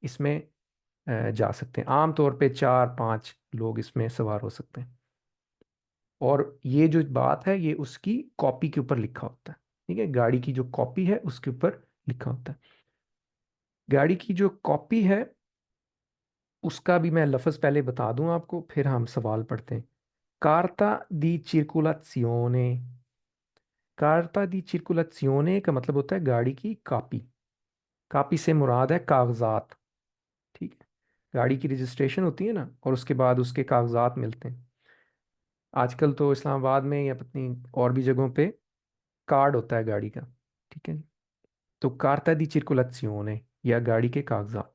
इसमें जा सकते हैं। आमतौर पे 4-5 लोग इसमें सवार हो सकते हैं। और ये जो बात है ये उसकी कॉपी के ऊपर लिखा होता है। ठीक है, गाड़ी की जो कॉपी है उसके ऊपर लिखा होता है। गाड़ी की जो कॉपी है उसका भी मैं लफ्ज़ पहले बता दूं आपको, फिर हम सवाल पढ़ते हैं। कार्ता दी चिरकुलाzione। कार्ता दी चिरकुलाzione का मतलब होता है गाड़ी की कॉपी। कॉपी से मुराद है कागजात। ठीक है, गाड़ी की रजिस्ट्रेशन होती है ना, और उसके बाद उसके कागजात मिलते हैं। आजकल तो इस्लामाबाद में या पत्नी और भी जगहों पे कार्ड होता है गाड़ी का। ठीक है, तो कार्ता दी circolazione या गाड़ी के कागजात।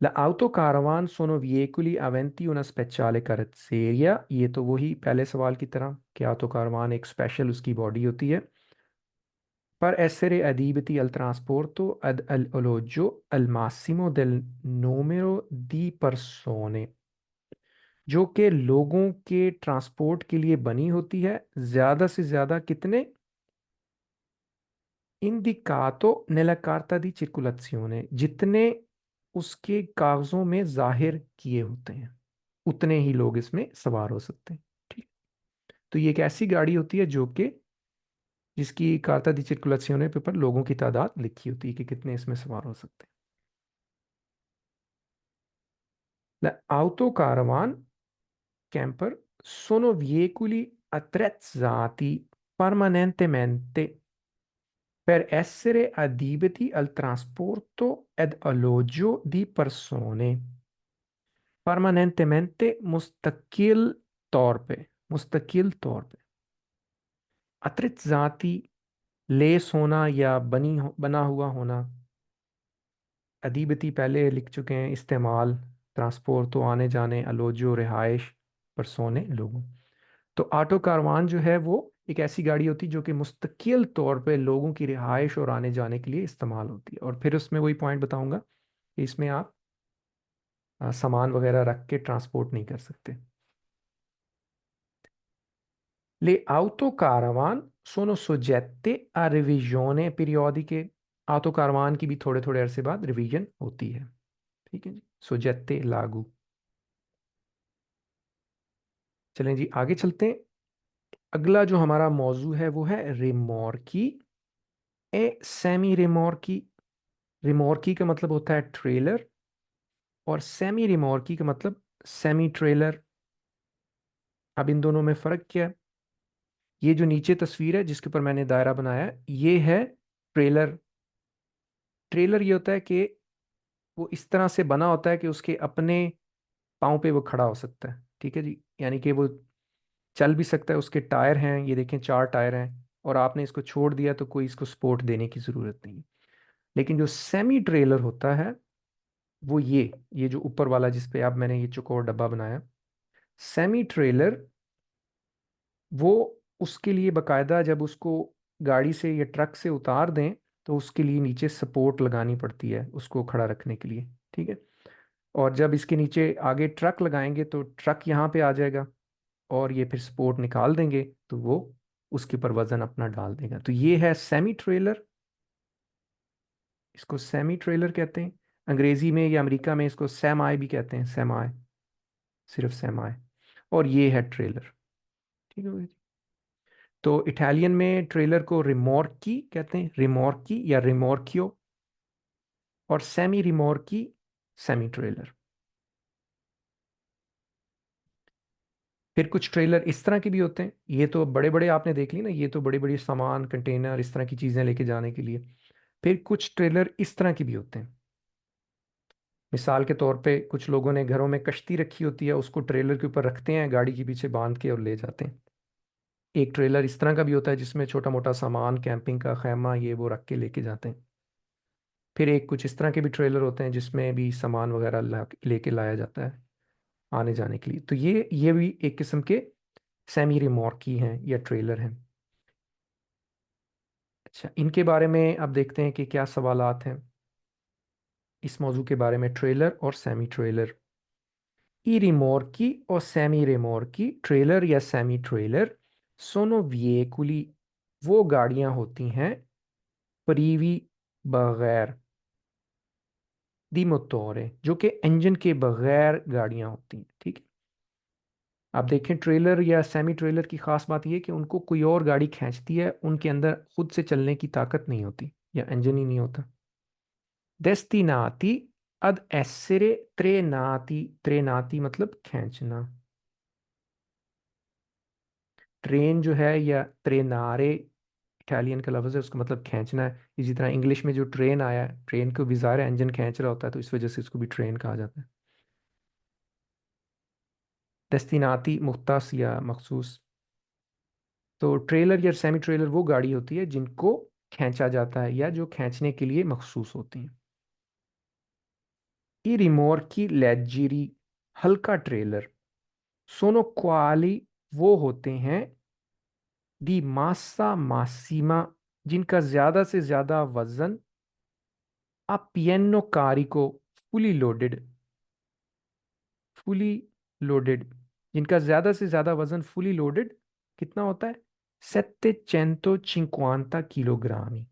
La autocaravan sono veicoli aventi una speciale carrozzeria। ये तो वही पहले सवाल की तरह कि autocaravan एक स्पेशल उसकी बॉडी होती है। Per essere adibiti al trasporto ad alloggio al massimo del numero di persone। जो कि लोगों के ट्रांसपोर्ट के लिए बनी होती है, ज्यादा से ज्यादा कितने? indicato nella carta di circolazione। जितने उसके कागजों में जाहिर किए होते हैं उतने ही लोग इसमें सवार हो सकते हैं। ठीक, तो ये एक ऐसी गाड़ी होती है जो कि जिसकी कार्ता दी circolazione पे ऊपर लोगों की तादाद लिखी होती है कि कितने इसमें सवार हो सकते हैं। autocaravan camper sono veicoli attrezzati permanentemente per essere adibiti al trasporto ed alloggio di persone permanentemente मुस्तकिल तौर पे अत्रिज़ाती, लेस होना या बना हुआ होना। अदीबती पहले लिख चुके हैं, इस्तेमाल, ट्रांसपोर्ट तो आने जाने, अलोजो रिहाइश, परसोने लोगों। तो ऑटो कारवान जो है वो एक ऐसी गाड़ी होती है जो कि मुस्तकिल तौर पे लोगों की रिहाइश और आने जाने के लिए इस्तेमाल होती है। और फिर उसमें वही पॉइंट बताऊंगा कि इसमें आप सामान वगैरह रख के ट्रांसपोर्ट नहीं कर सकते। Le autocaravan sono soggette a revisione periodiche। ऑटो कारवान की भी थोड़े थोड़े अरसे बाद रिवीजन होती है। ठीक है जी, सोजेते लागू। चलें जी आगे चलते हैं। अगला जो हमारा मौजू है वो है रिमॉर्की ए सेमी रिमॉर्की। रिमॉर्की का मतलब होता है ट्रेलर, और सेमी रिमॉर्की का मतलब सेमी ट्रेलर। अब इन दोनों में फ़र्क क्या है? ये जो नीचे तस्वीर है जिसके ऊपर मैंने दायरा बनाया है ये है ट्रेलर। ट्रेलर ये होता है कि वो इस तरह से बना होता है कि उसके अपने पाँव पे वो खड़ा हो सकता है। ठीक है जी, यानी कि वो चल भी सकता है, उसके टायर हैं, ये देखें 4 टायर हैं, और आपने इसको छोड़ दिया तो कोई इसको सपोर्ट देने की ज़रूरत नहीं है। लेकिन जो सेमी ट्रेलर होता है वो ये जो ऊपर वाला जिस पे अब मैंने ये चौकोर डब्बा बनाया, सेमी ट्रेलर, वो उसके लिए बकायदा जब उसको गाड़ी से या ट्रक से उतार दें तो उसके लिए नीचे सपोर्ट लगानी पड़ती है उसको खड़ा रखने के लिए। ठीक है, और जब इसके नीचे आगे ट्रक लगाएंगे तो ट्रक यहाँ पे आ जाएगा, और ये फिर सपोर्ट निकाल देंगे तो वो उसके ऊपर वजन अपना डाल देगा। तो ये है सेमी ट्रेलर। इसको सेमी ट्रेलर कहते हैं। अंग्रेजी में या अमेरिका में इसको सेमाई भी कहते हैं, सेमाई, सिर्फ सेमाई। और ये है ट्रेलर। ठीक है भाई? तो इटालियन में ट्रेलर को रिमोर्की कहते हैं, रिमोर्की या रिमोर्कियो। और सेमी रिमोर्की सेमी ट्रेलर। फिर कुछ ट्रेलर इस तरह के भी होते हैं, ये तो बड़े बड़े आपने देख ली ना, ये तो बड़े बड़े सामान कंटेनर इस तरह की चीज़ें लेके जाने के लिए। फिर कुछ ट्रेलर इस तरह की भी होते हैं। मिसाल के तौर पे कुछ लोगों ने घरों में कश्ती रखी होती है, उसको ट्रेलर के ऊपर रखते हैं, गाड़ी के पीछे बांध के और ले जाते हैं। एक ट्रेलर इस तरह का भी होता है जिसमें छोटा मोटा सामान, कैंपिंग का खैमा, ये वो रख के लेके जाते हैं। फिर एक कुछ इस तरह के भी ट्रेलर होते हैं जिसमें भी सामान वगैरह लेके लाया जाता है आने जाने के लिए। तो ये भी एक किस्म के सेमी रिमॉर्की हैं या ट्रेलर हैं। अच्छा, इनके बारे में अब देखते हैं कि क्या सवालात हैं। इस मौजू के बारे में, ट्रेलर और सेमी ट्रेलर। ई रिमोर्की और सेमी रिमोर्की, ट्रेलर या सेमी ट्रेलर, सोनो व्हीकुली वो गाड़ियां होती हैं परिवी बगैर दी मोटोरे, जो कि इंजन के बगैर गाड़ियां होती हैं। ठीक है। आप देखें ट्रेलर या सेमी ट्रेलर की खास बात यह है कि उनको कोई और गाड़ी खींचती है, उनके अंदर खुद से चलने की ताकत नहीं होती या इंजन ही नहीं होता। destinati ad essere trenati, trenati मतलब खींचना। ट्रेन जो है या ट्रेनारे इटालियन का लफ्ज़ है, उसका मतलब खींचना है। इसी तरह इंग्लिश में जो ट्रेन आया है, ट्रेन को भी ज़ाहिर है इंजन खींच रहा होता है, तो इस वजह से इसको भी ट्रेन कहा जाता है। destinati मुख्तस या मखसूस। तो ट्रेलर या सेमी ट्रेलर वो गाड़ी होती है जिनको खींचा जाता है या जो खींचने के लिए मखसूस होती हैं। ई रिमोर्की लेggeri, हल्का ट्रेलर। सोनो क्वाली वो होते हैं दी मासा मासीमा, जिनका ज्यादा से ज्यादा वजन अपियनो कारिको, फुली लोडेड, फुली लोडेड, जिनका ज्यादा से ज्यादा वजन फुली लोडेड कितना होता है, 750 किलोग्राम।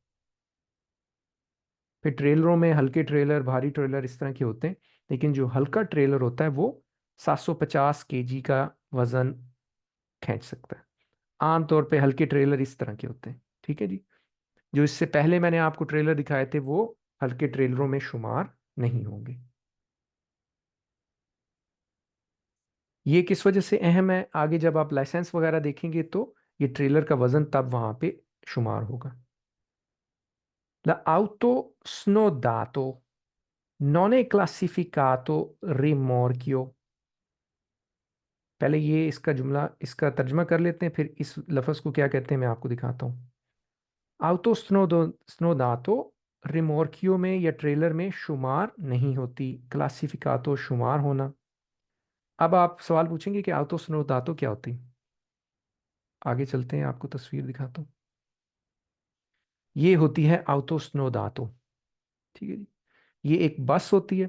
फिर ट्रेलरों में हल्के ट्रेलर, भारी ट्रेलर इस तरह के होते हैं, लेकिन जो हल्का ट्रेलर होता है वो 750 केजी का वजन खींच सकता है। आमतौर पे हल्के ट्रेलर इस तरह के होते हैं। ठीक है जी। जो इससे पहले मैंने आपको ट्रेलर दिखाए थे वो हल्के ट्रेलरों में शुमार नहीं होंगे। ये किस वजह से अहम है, आगे जब आप लाइसेंस वगैरह देखेंगे तो ये ट्रेलर का वजन तब वहां पे शुमार होगा। L'auto snodato non è classificato rimorchio। पहले ये इसका जुमला, इसका तर्जमा कर लेते हैं, फिर इस लफ्ज़ को क्या कहते हैं मैं आपको दिखाता हूँ। ऑटो स्नोदातो रिमोर्कियो में या ट्रेलर में शुमार नहीं होती, क्लासिफिकातो शुमार होना। अब आप सवाल पूछेंगे कि ऑटो स्नोदातो क्या होती। आगे चलते हैं, आपको तस्वीर दिखाता हूँ। ये होती है ऑटो स्नोदातो। ठीक है जी। ये एक बस होती है,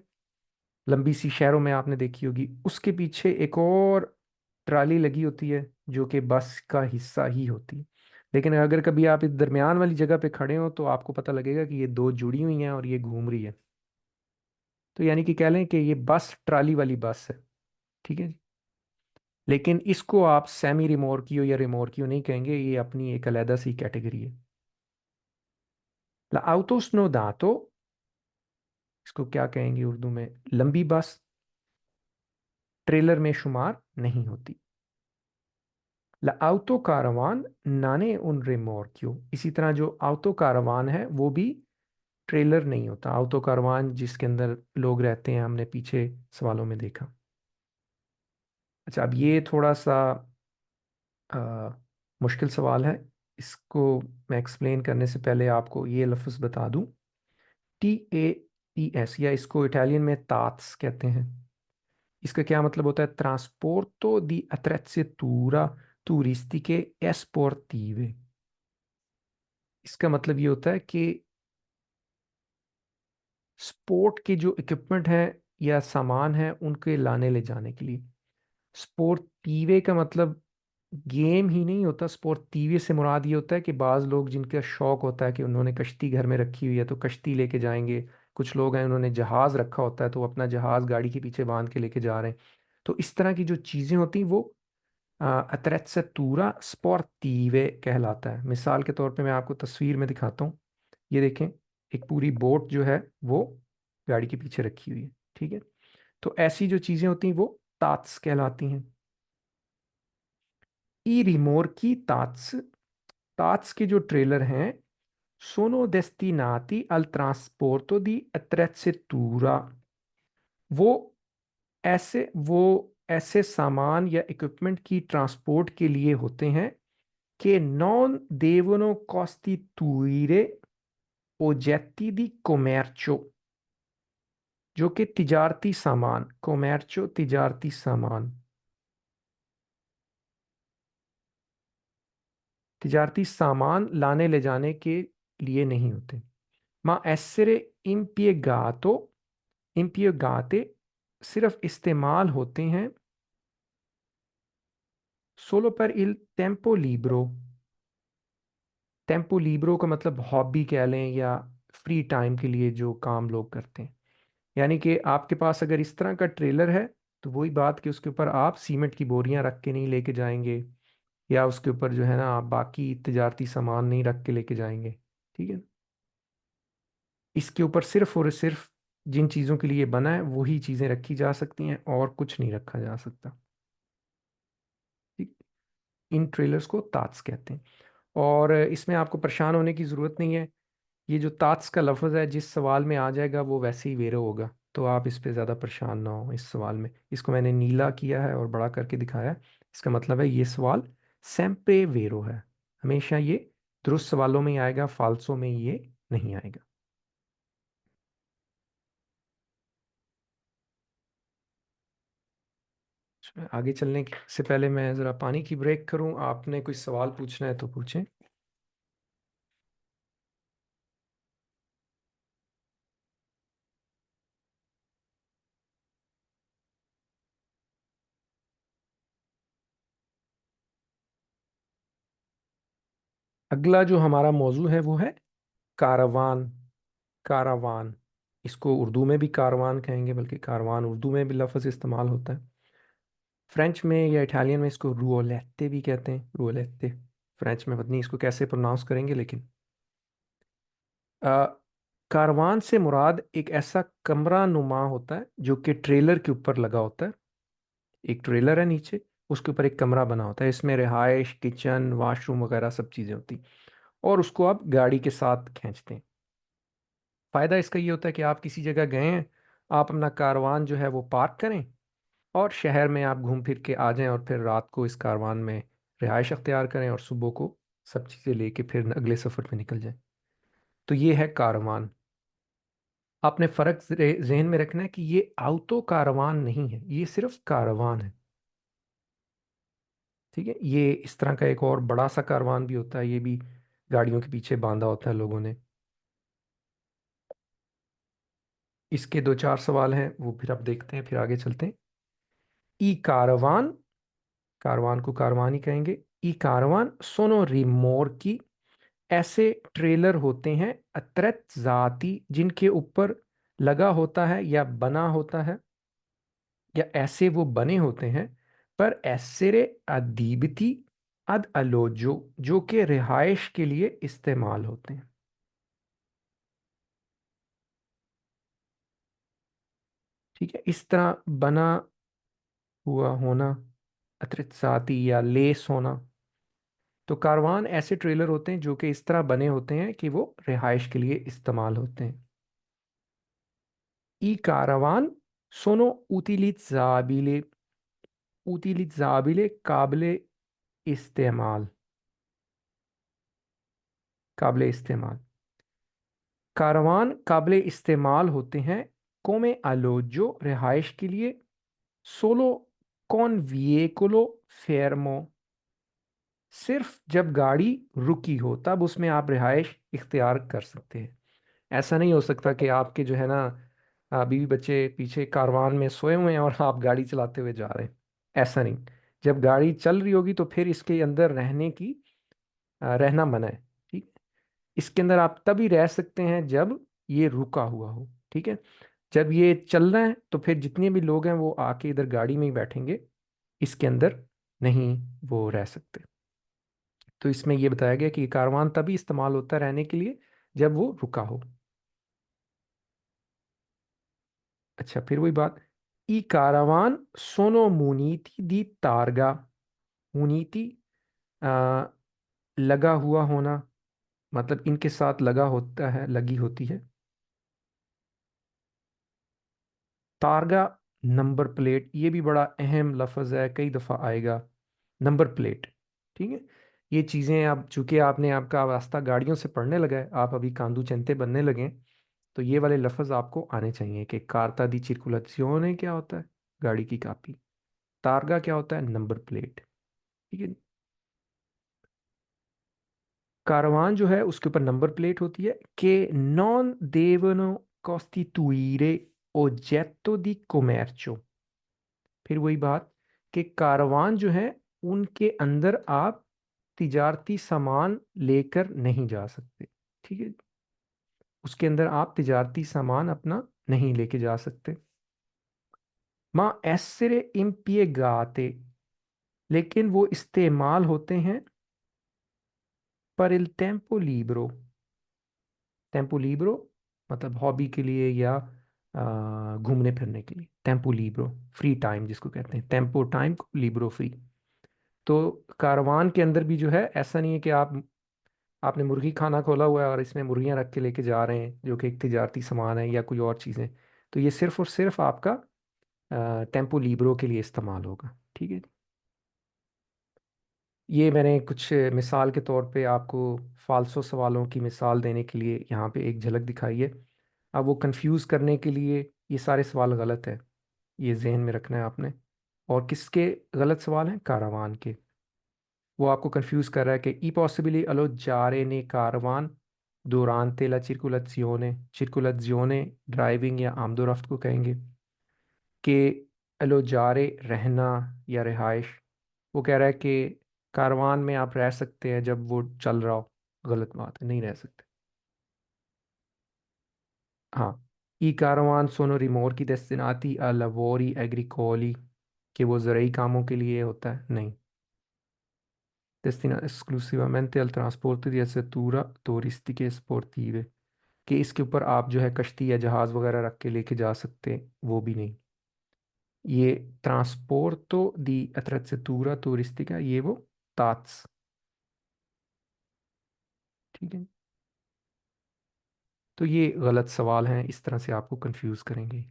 लंबी सी, शहरों में आपने देखी होगी। उसके पीछे एक और ट्राली लगी होती है जो कि बस का हिस्सा ही होती है। लेकिन अगर कभी आप इस दरमियान वाली जगह पे खड़े हो तो आपको पता लगेगा कि ये दो जुड़ी हुई हैं और ये घूम रही है। तो यानी कि कह लें कि ये बस ट्राली वाली बस है। ठीक है जी। लेकिन इसको आप सेमी रिमोर्कियो या रिमोर्कियो नहीं कहेंगे, ये अपनी एक अलग सी कैटेगरी है। ऑटो स्नोदातो, इसको क्या कहेंगे उर्दू में, लंबी बस, ट्रेलर में शुमार नहीं होती। ऑटो कारवान नाने उन रिमोर्कियो, इसी तरह जो ऑटो कारवान है वो भी ट्रेलर नहीं होता। ऑटो कारवान जिसके अंदर लोग रहते हैं, हमने पीछे सवालों में देखा। अच्छा, अब ये थोड़ा सा आ, मुश्किल सवाल है। इसको मैं एक्सप्लेन करने से पहले आपको ये लफ्ज़ बता दूं। TATS, या इसको इटालियन में तात्स कहते हैं। इसका क्या मतलब होता है, ट्रांसपोर्टो दी अत्रेज़ाtura turistiche e sportive। इसका मतलब ये होता है कि स्पोर्ट के जो इक्विपमेंट हैं या सामान है उनके लाने ले जाने के लिए। स्पोर्टिवे का मतलब गेम ही नहीं होता। स्पोर्टिवे से मुराद ये होता है कि बाज़ लोग जिनका शौक होता है कि उन्होंने कश्ती घर में रखी हुई है तो कश्ती लेके जाएंगे। कुछ लोग हैं उन्होंने जहाज़ रखा होता है तो वो अपना जहाज़ गाड़ी के पीछे बांध के लेके जा रहे हैं। तो इस तरह की जो चीज़ें होती हैं वो अत्रेज़ाtura sportive कहलाता है। मिसाल के तौर पे मैं आपको तस्वीर में दिखाता हूँ। ये देखें, एक पूरी बोट जो है वो गाड़ी के पीछे रखी हुई है। ठीक है। तो ऐसी जो चीज़ें होती हैं वो तात्स कहलाती हैं। ई रिमोर की तात्स, तात्स के जो ट्रेलर हैं, सोनो destinati al trasporto di attrezzatura, वो वो ऐसे सामान या इक्विपमेंट की ट्रांसपोर्ट के लिए होते हैं che non devono costituire oggetti di commercio, जो कि तिजारती सामान, commercio तिजारती सामान, तिजारती सामान लाने ले जाने के लिए नहीं होते। Ma essere impiegato impiegate सिर्फ इस्तेमाल होते हैं solo per il tempo libero। Tempo Libre का मतलब हॉबी कह लें या फ्री टाइम के लिए जो काम लोग करते हैं। यानी कि आपके पास अगर इस तरह का ट्रेलर है तो वही बात कि उसके ऊपर आप सीमेंट की बोरियां रख के नहीं लेके जाएंगे, या उसके ऊपर जो है ना आप बाकी तजारती सामान नहीं रख के लेके जाएंगे। ठीक है। इसके ऊपर सिर्फ और सिर्फ जिन चीज़ों के लिए बना है वही चीज़ें रखी जा सकती हैं और कुछ नहीं रखा जा सकता। ठीक। इन ट्रेलर्स को तात्स कहते हैं। और इसमें आपको परेशान होने की ज़रूरत नहीं है। ये जो तात्स का लफ्ज़ है जिस सवाल में आ जाएगा वो वैसे ही वेरो होगा, तो आप इस पे ज़्यादा परेशान ना हो। इस सवाल में इसको मैंने नीला किया है और बड़ा करके दिखाया है। इसका मतलब है ये सवाल सेम्प्रे वेरो है, हमेशा ये दुरुस्त सवालों में ही आएगा, फाल्सो में ये नहीं आएगा। आगे चलने से पहले मैं ज़रा पानी की ब्रेक करूं। आपने कोई सवाल पूछना है तो पूछें। अगला जो हमारा मौजू है वो है कारवान। कारवान, इसको उर्दू में भी कारवान कहेंगे, बल्कि कारवान उर्दू में भी लफ्ज़ इस्तेमाल होता है। फ्रेंच में या इटालियन में इसको रुओलेत्ते भी कहते हैं, रुओलेत्ते। फ्रेंच में पता नहीं इसको कैसे प्रोनाउंस करेंगे, लेकिन आ, कारवान से मुराद एक ऐसा कमरा नुमा होता है जो कि ट्रेलर के ऊपर लगा होता है। एक ट्रेलर है नीचे, उसके ऊपर एक कमरा बना होता है, इसमें रिहाइश, किचन, वॉशरूम वगैरह सब चीज़ें होती, और उसको आप गाड़ी के साथ खींचते हैं। फ़ायदा इसका ये होता है कि आप किसी जगह गए हैं, आप अपना कारवान जो है वो पार्क करें और शहर में आप घूम फिर के आ जाएं, और फिर रात को इस कारवान में रिहाइश अख्तियार करें और सुबह को सब चीज़ें लेके फिर अगले सफ़र पे निकल जाएं। तो ये है कारवान। आपने फ़र्क जहन में रखना है कि ये आउतो कारवान नहीं है, ये सिर्फ कारवान है। ठीक है। ये इस तरह का एक और बड़ा सा कारवान भी होता है, ये भी गाड़ियों के पीछे बांधा होता है लोगों ने। इसके दो चार सवाल हैं, वो फिर आप देखते हैं, फिर आगे चलते हैं। ई कारवान, कारवान को कारवान ही कहेंगे। ई कारवान सोनो रिमोर, ऐसे ट्रेलर होते हैं अत्रैत जिनके ऊपर लगा होता है या बना होता है, या ऐसे वो बने होते हैं पर ऐसेरे अदीबती अद अलोजो, जो कि रिहाइश के लिए इस्तेमाल होते हैं। ठीक है। इस तरह बना हुआ होना, अत्रैत या लेस होना। तो कारवान ऐसे ट्रेलर होते हैं जो कि इस तरह बने होते हैं कि वो रिहाइश के लिए इस्तेमाल होते हैं। ई कारवान सोनो utilizzabile काबिले इस्तेमाल, काबिले इस्तेमाल। कारवान काबिले इस्तेमाल होते हैं कोमे अलोजो, रिहाइश के लिए। सोलो कॉन विएकुलो फेरमो, सिर्फ जब गाड़ी रुकी हो तब उसमें आप रिहाइश इख्तियार कर सकते हैं। ऐसा नहीं हो सकता कि आपके जो है ना बीवी बच्चे पीछे कारवान में सोए हुए हैं और आप गाड़ी चलाते हुए जा रहे हैं। ऐसा नहीं। जब गाड़ी चल रही होगी तो फिर इसके अंदर रहने की रहना मना है। ठीक है। इसके अंदर आप तभी रह सकते हैं जब ये रुका हुआ हो। ठीक है। जब ये चल रहा है तो फिर जितने भी लोग हैं वो आके इधर गाड़ी में ही बैठेंगे, इसके अंदर नहीं वो रह सकते। तो इसमें ये बताया गया कि कारवान तभी इस्तेमाल होता है रहने के लिए जब वो रुका हो। अच्छा, फिर वही बात। ई कारवान सोनो मुनीति दी तारगा, मुनीति आ, लगा हुआ होना, मतलब इनके साथ लगा होता है, लगी होती है। तारगा नंबर प्लेट, ये भी बड़ा अहम लफ्ज़ है, कई दफ़ा आएगा। Number plate. ठीक है। ये चीज़ें आप चूंकि आपने आपका वास्ता गाड़ियों से पढ़ने लगा है, आप अभी कांदू चंते बनने लगे हैं, तो ये वाले लफ्ज़ आपको आने चाहिए कि कार्ता दी circolazione क्या होता है, गाड़ी की कापी। तारगा क्या होता है, नंबर प्लेट। ठीक है। कारवान जो है उसके ऊपर नंबर प्लेट होती है कि non देवनो costituire oggetto di commercio। फिर वही बात कि कारवान जो है उनके अंदर आप तिजारती सामान लेकर नहीं जा सकते। ठीक है, उसके अंदर आप तिजारती सामान अपना नहीं लेके जा सकते। माँ essere impiegate, लेकिन वो इस्तेमाल होते हैं पर il tempo libero। Tempo Libre मतलब हॉबी के लिए या घूमने फिरने के लिए। टेम्पो लिब्रो फ्री टाइम जिसको कहते हैं, टेम्पो टाइम को लिब्रो फ्री। तो कारवान के अंदर भी जो है ऐसा नहीं है कि आपने मुर्गी खाना खोला हुआ है और इसमें मुर्गियां रख के लेके जा रहे हैं जो कि एक तिजारती सामान है या कोई और चीज़ें। तो ये सिर्फ और सिर्फ आपका टेम्पो लिब्रो के लिए इस्तेमाल होगा। ठीक है, ये मैंने कुछ मिसाल के तौर पे आपको फालसो सवालों की मिसाल देने के लिए यहाँ पे एक झलक दिखाई है। अब वो कंफ्यूज करने के लिए ये सारे सवाल गलत है, ये जहन में रखना है आपने। और किसके गलत सवाल हैं? कारवान के। वो आपको कंफ्यूज कर रहा है कि ई पॉसिबली alloggiare nei caravan durante la circolazione। circolazione driving या आमदोरफ्त को कहेंगे, कि alloggiare रहना या रिहाइश। वो कह रहा है कि कारवान में आप रह सकते हैं जब वो चल रहा हो। गलत बात है, नहीं रह सकते। हाँ, ई कारवान सोनो रिमोर की destinati a lavori agricoli, कि वो ज़रूरी कामों के लिए होता है, नहीं। destina esclusivamente al trasporto di attrezzature turistiche e sportive, कि इसके ऊपर आप जो है कश्ती या जहाज़ वगैरह रख के लेके जा सकते हैं, वो भी नहीं। ये ट्रांसपोर्टो दी attrezzatura turistica, ये वो तात्स। ठीक है, तो ये गलत सवाल हैं, इस तरह से आपको कंफ्यूज करेंगे।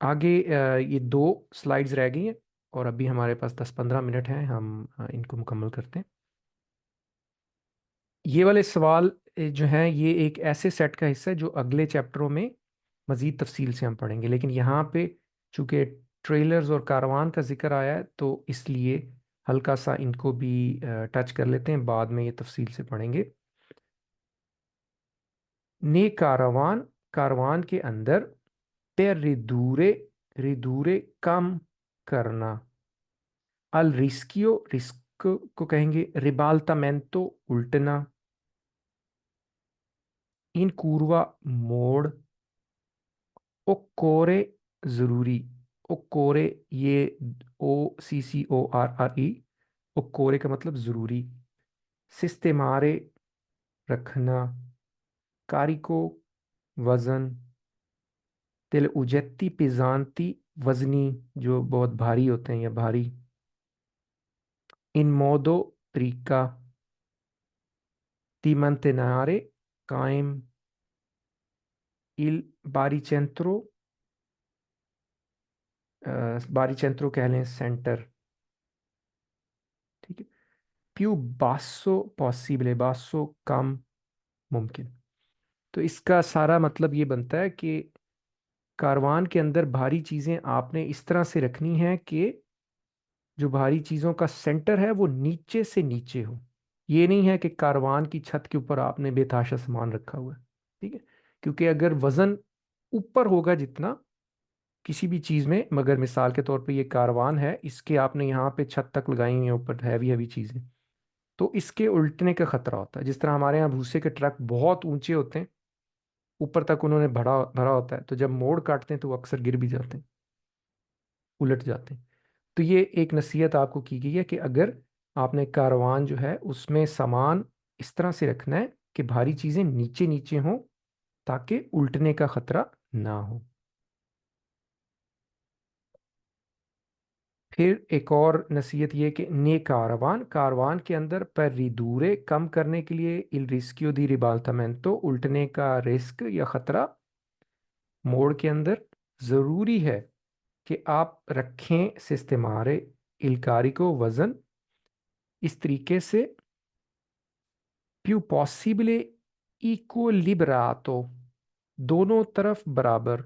आगे ये दो स्लाइड्स रह गई हैं और अभी हमारे पास 10-15 मिनट हैं, हम इनको मुकम्मल करते हैं। ये वाले सवाल जो हैं ये एक ऐसे सेट का हिस्सा है जो अगले चैप्टरों में मज़ीद तफसील से हम पढ़ेंगे, लेकिन यहाँ पे चूँकि ट्रेलर्स और कारवान का जिक्र आया है तो इसलिए हल्का सा इनको भी टच कर लेते हैं, बाद में ये तफसील से पढ़ेंगे। ने कारवान, कारवान के अंदर per ridurre, ridurre कम करना। अल रिस्कियो, रिस्क को कहेंगे रिबाल्टामेंटो उल्टना। इन curva मोड़। ओकोरे जरूरी। ओकोरे ये OCCORRE, ओकोरे का मतलब जरूरी। सिस्टेमारे रखना। कारिको वजन। तेल उजेत्ती पेजांती वजनी, जो बहुत भारी होते हैं या भारी। इन मोदो तरीका। दी mantenere कायम। il baricentro, बारीचेंट्रो कह लें सेंटर। ठीक है, più basso possibile, basso कम मुमकिन। तो इसका सारा मतलब ये बनता है कि कारवान के अंदर भारी चीज़ें आपने इस तरह से रखनी है कि जो भारी चीज़ों का सेंटर है वो नीचे से नीचे हो। ये नहीं है कि कारवान की छत के ऊपर आपने बेतहाशा सामान रखा हुआ है। ठीक है, क्योंकि अगर वज़न ऊपर होगा जितना किसी भी चीज़ में, मगर मिसाल के तौर पे ये कारवान है, इसके आपने यहाँ पे छत तक लगाई हुई है ऊपर हैवी हैवी चीज़ें, तो इसके उल्टने का खतरा होता है। जिस तरह हमारे यहाँ भूसे के ट्रक बहुत ऊंचे होते हैं, ऊपर तक उन्होंने भरा भरा होता है, तो जब मोड़ काटते हैं तो वो अक्सर गिर भी जाते हैं, उलट जाते हैं। तो ये एक नसीहत आपको की गई है कि अगर आपने कारवान जो है उसमें सामान इस तरह से रखना है कि भारी चीज़ें नीचे नीचे हों ताकि उल्टने का खतरा ना हो। फिर एक और नसीहत ये कि ने कारवान, कारवान के अंदर पर रिदूरे कम करने के लिए इल रिस्कियो दी रिबाल्टामेंटो, उल्टने का रिस्क या खतरा मोड़ के अंदर ज़रूरी है कि आप रखें सिस्टेमारे इलकारी को वज़न इस तरीके से più possibile equilibrato, दोनों तरफ बराबर।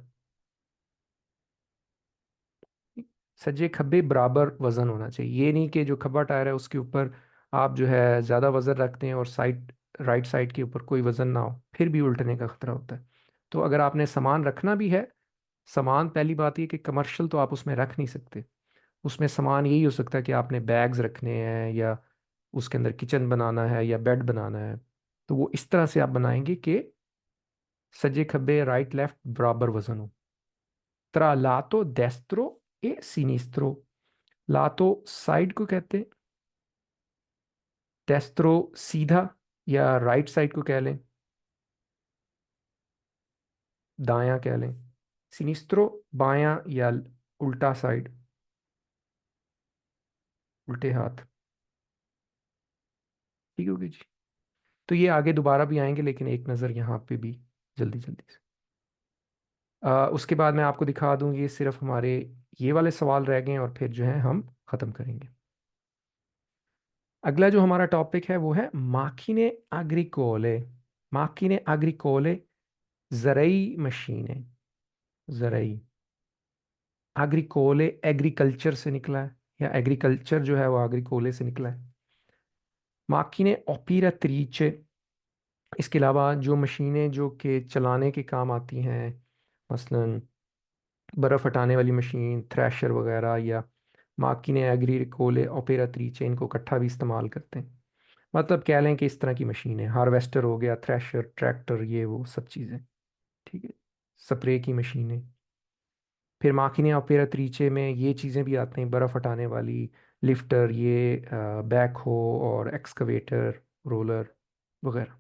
सज्जे खब्बे बराबर वजन होना चाहिए। ये नहीं कि जो खब्बा टायर है उसके ऊपर आप जो है ज़्यादा वजन रखते हैं और साइड राइट साइड के ऊपर कोई वजन ना हो, फिर भी उल्टने का खतरा होता है। तो अगर आपने सामान रखना भी है, सामान पहली बात ये कि कमर्शियल तो आप उसमें रख नहीं सकते। उसमें सामान यही हो सकता है कि आपने बैग्स रखने हैं, या उसके अंदर किचन बनाना है, या बेड बनाना है। तो वो इस तरह से आप बनाएंगे कि सज्जे खब्बे, राइट लेफ्ट बराबर वजन हो। त्रा लातो डेस्त्रो ए सिनिस्त्रो। लातो साइड को कहते हैं, डेस्त्रो सीधा या राइट साइड को कह लें, दायां कह लें। सिनिस्त्रो बायां या उल्टा साइड, उल्टे हाथ। ठीक होगी जी। तो ये आगे दोबारा भी आएंगे, लेकिन एक नज़र यहाँ पे भी जल्दी जल्दी से। उसके बाद मैं आपको दिखा दूं, ये सिर्फ हमारे ये वाले सवाल रह गए हैं, और फिर जो है हम ख़त्म करेंगे। अगला जो हमारा टॉपिक है वो है माखीने अग्रिकोले। माखीने अग्रिकोले, ज़रई मशीनें। ज़रई, अग्रिकोले एग्रीकल्चर से निकला है, या एग्रीकल्चर जो है वो अग्रिकोले से निकला है। माखीने ऑपीरात्रीचे, इसके अलावा जो मशीनें जो कि चलाने के काम आती हैं, मसलन बर्फ़ हटाने वाली मशीन, थ्रेशर वगैरह, या माकिने एग्रीकोले ऑपेरात्रीचे, इनको इकट्ठा भी इस्तेमाल करते हैं। मतलब कह लें कि इस तरह की मशीन है, हार्वेस्टर हो गया, थ्रेशर, ट्रैक्टर, ये वो सब चीज़ें। ठीक है, स्प्रे की मशीनें। फिर माकिने ऑपेरात्रीचे में ये चीज़ें भी आती हैं, बर्फ़ हटाने वाली, लिफ्टर, ये बैक हो और एक्सकवेटर, रोलर वगैरह।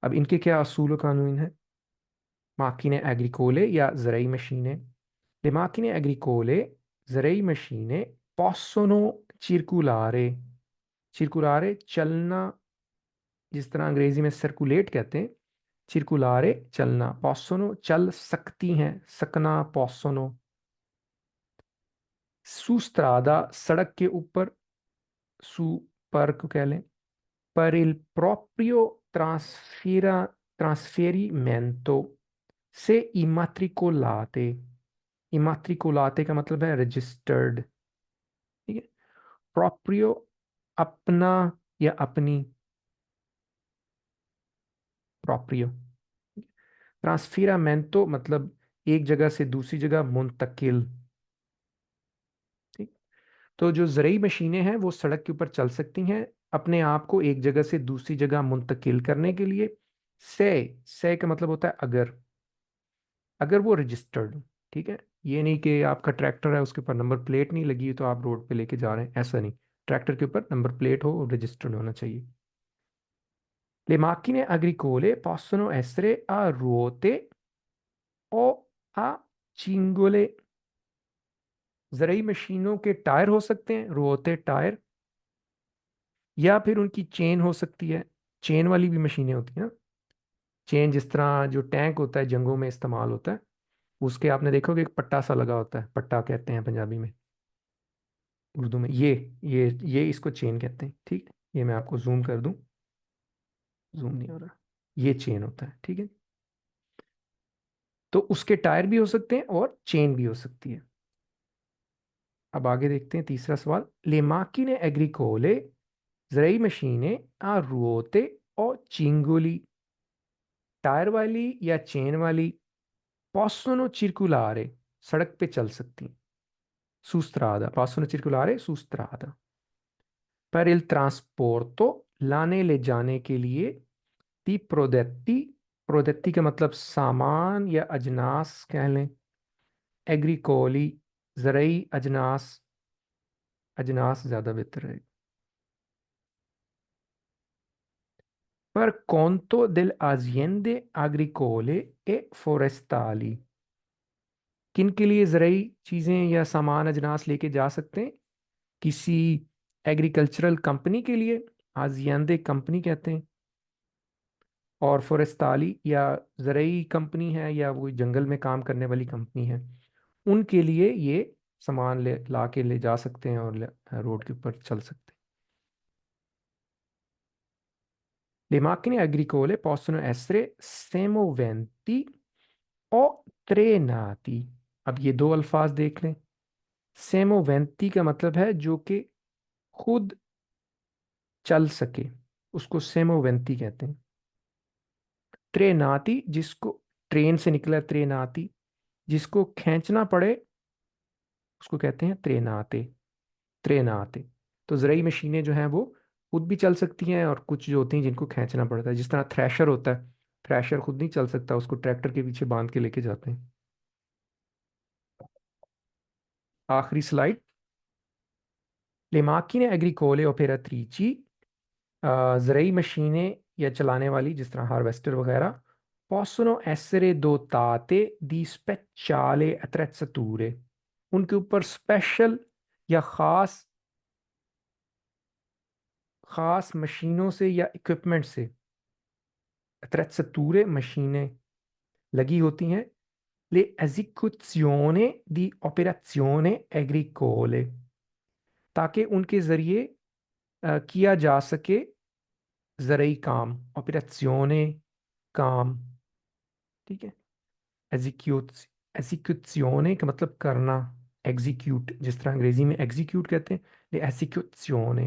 अब इनके क्या असूल व कानून हैं? Macchine agricole या ज़राई मशीनें। Le macchine agricole, ज़राई मशीनें, possono circolare। circolare चलना, जिस तरह अंग्रेजी में सर्कुलेट कहते हैं, circolare चलना, possono चल सकती हैं, सकना possono। su strada सड़क के ऊपर, su पर को कह लें। per il proprio trasferimento से immatricolate। इमाट्रिकोलाते का मतलब है रजिस्टर्ड। ठीक है, प्रोप्रियो अपना या अपनी, प्रोप्रियो। ट्रांसफिरामेंटो मतलब एक जगह से दूसरी जगह मुंतकिल। ठीक। तो जो ज़रूरी मशीनें हैं वो सड़क के ऊपर चल सकती हैं, अपने आप को एक जगह से दूसरी जगह मुंतकिल करने के लिए। से से का मतलब होता है अगर, अगर वो रजिस्टर्ड हो। ठीक है, ये नहीं कि आपका ट्रैक्टर है उसके ऊपर नंबर प्लेट नहीं लगी तो आप रोड पे लेके जा रहे हैं, ऐसा नहीं। ट्रैक्टर के ऊपर नंबर प्लेट हो और रजिस्टर्ड होना चाहिए। Le macchine agricole possono essere a ruote o a cingole। ज़राई मशीनों के टायर हो सकते हैं, रुओते टायर, या फिर उनकी चेन हो सकती है। चेन वाली भी मशीनें होती हैं ना। चेन जिस तरह जो टैंक होता है जंगों में इस्तेमाल होता है, उसके आपने देखोगे एक पट्टा सा लगा होता है, पट्टा कहते हैं पंजाबी में, उर्दू में ये इसको चेन कहते हैं। ठीक है, ये मैं आपको जूम कर दूं, जूम नहीं हो रहा, ये चेन होता है। ठीक है, तो उसके टायर भी हो सकते हैं और चेन भी हो सकती है। अब आगे देखते हैं तीसरा सवाल। ले माकिने एग्रीकोले, ज़राई मशीनें आ रुओते और चिंगोली, टायर वाली या चेन वाली, possono circolare सड़क पे चल सकती, su strada, possono circolare su strada। per il trasporto लाने ले जाने के लिए, दी प्रोdetti, प्रोdetti का मतलब सामान या अजनास कह लें, एग्रीकोली ज़राई अजनास, अजनास ज़्यादा बेहतर है। Per conto delle aziende agricole e forestali, किन के लिए ज़राई चीज़ें या सामान अजनास लेके जा सकते हैं? किसी एग्रीकल्चरल कंपनी के लिए, आजियांदे कंपनी कहते हैं। और फॉरेस्टाली या ज़राई कंपनी है, या वो जंगल में काम करने वाली कंपनी है, उनके लिए ये सामान ले ला के ले जा सकते हैं और रोड के ऊपर चल सकते हैं। Le macchine agricole possono essere semoventi o trenati। अब ये दो अल्फाज देख लें। सेमोवेंती का मतलब है जो कि खुद चल सके, उसको सेमोवेंती कहते हैं। त्रेनाती, जिसको ट्रेन से निकला त्रेनाती, जिसको खींचना पड़े उसको कहते हैं त्रेनाते। त्रेनाते। तो ज़राई मशीनें जो हैं वो खुद भी चल सकती हैं, और कुछ जो होती हैं जिनको खींचना पड़ता है, जिस तरह थ्रेशर होता है। थ्रेशर खुद नहीं चल सकता, उसको ट्रैक्टर के पीछे बांध के लेके जाते हैं। आखिरी स्लाइड। ले macchine agricole operatrici, ज़राई मशीनें या चलाने वाली जिस तरह हार्वेस्टर वगैरह, possono essere dotate di speciale attrezzature, उनके ऊपर स्पेशल या ख़ास ख़ास मशीनों से या इक्विपमेंट से, attrezzature मशीनें लगी होती हैं, le esecuzione di operazione agricole, ताकि उनके ज़रिए किया जा सके ज़राई काम, ऑपरेzione काम। ठीक है। एग्जीक्यूट, एग्जीक्यूशियोने का मतलब करना, एग्जीक्यूट जिस तरह अंग्रेजी में एग्जीक्यूट कहते हैं, ले एग्जीक्यूशियोने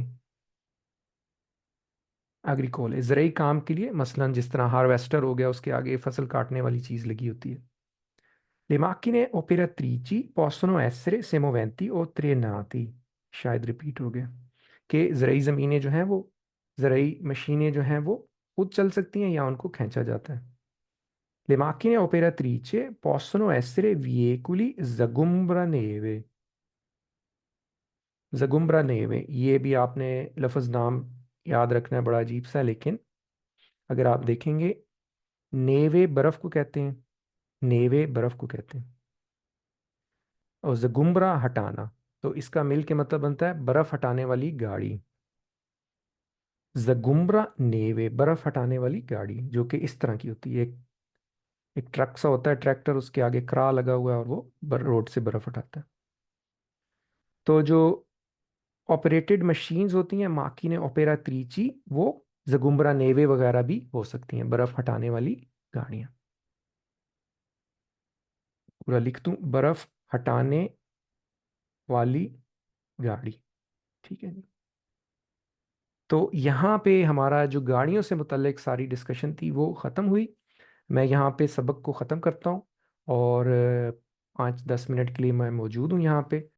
एग्रीकोले ज़राई काम के लिए, मसलन जिस तरह हार्वेस्टर हो गया, उसके आगे फसल काटने वाली चीज़ लगी होती है। Le macchine operatrici possono essere semoventi o trainati, शायद रिपीट हो गया, कि ज़राई ज़मीनें जो हैं वो, ज़राई मशीनें जो हैं वो खुद चल सकती हैं या उनको खींचा जाता है। Le macchine operatrici possono essere veicoli zagombraneve। zagombraneve, ये भी आपने लफ्ज़ नाम याद रखना है, बड़ा अजीब सा है, लेकिन अगर आप देखेंगे, नेवे बर्फ़ को कहते हैं, नेवे बर्फ़ को कहते हैं, और जगुम्बरा हटाना, तो इसका मिल के मतलब बनता है बर्फ़ हटाने वाली गाड़ी। जगुम्बरा नेवे, बर्फ़ हटाने वाली गाड़ी, जो कि इस तरह की होती है, एक ट्रक सा होता है, ट्रैक्टर, उसके आगे क्रा लगा हुआ है, और वो रोड से बर्फ़ हटाता है। तो जो ऑपरेटेड मशीन्स होती हैं, माकीने ओपेरात्रीची, वो जगुम्बरा नेवे वगैरह भी हो सकती हैं, बर्फ हटाने वाली गाड़ियां। पूरा लिख दूं, बर्फ हटाने वाली गाड़ी। ठीक है जी। तो यहाँ पे हमारा जो गाड़ियों से मुतल्लिक सारी डिस्कशन थी वो ख़त्म हुई। मैं यहाँ पे सबक को ख़त्म करता हूँ, और 5-10 मिनट के लिए मैं मौजूद हूँ यहाँ पे।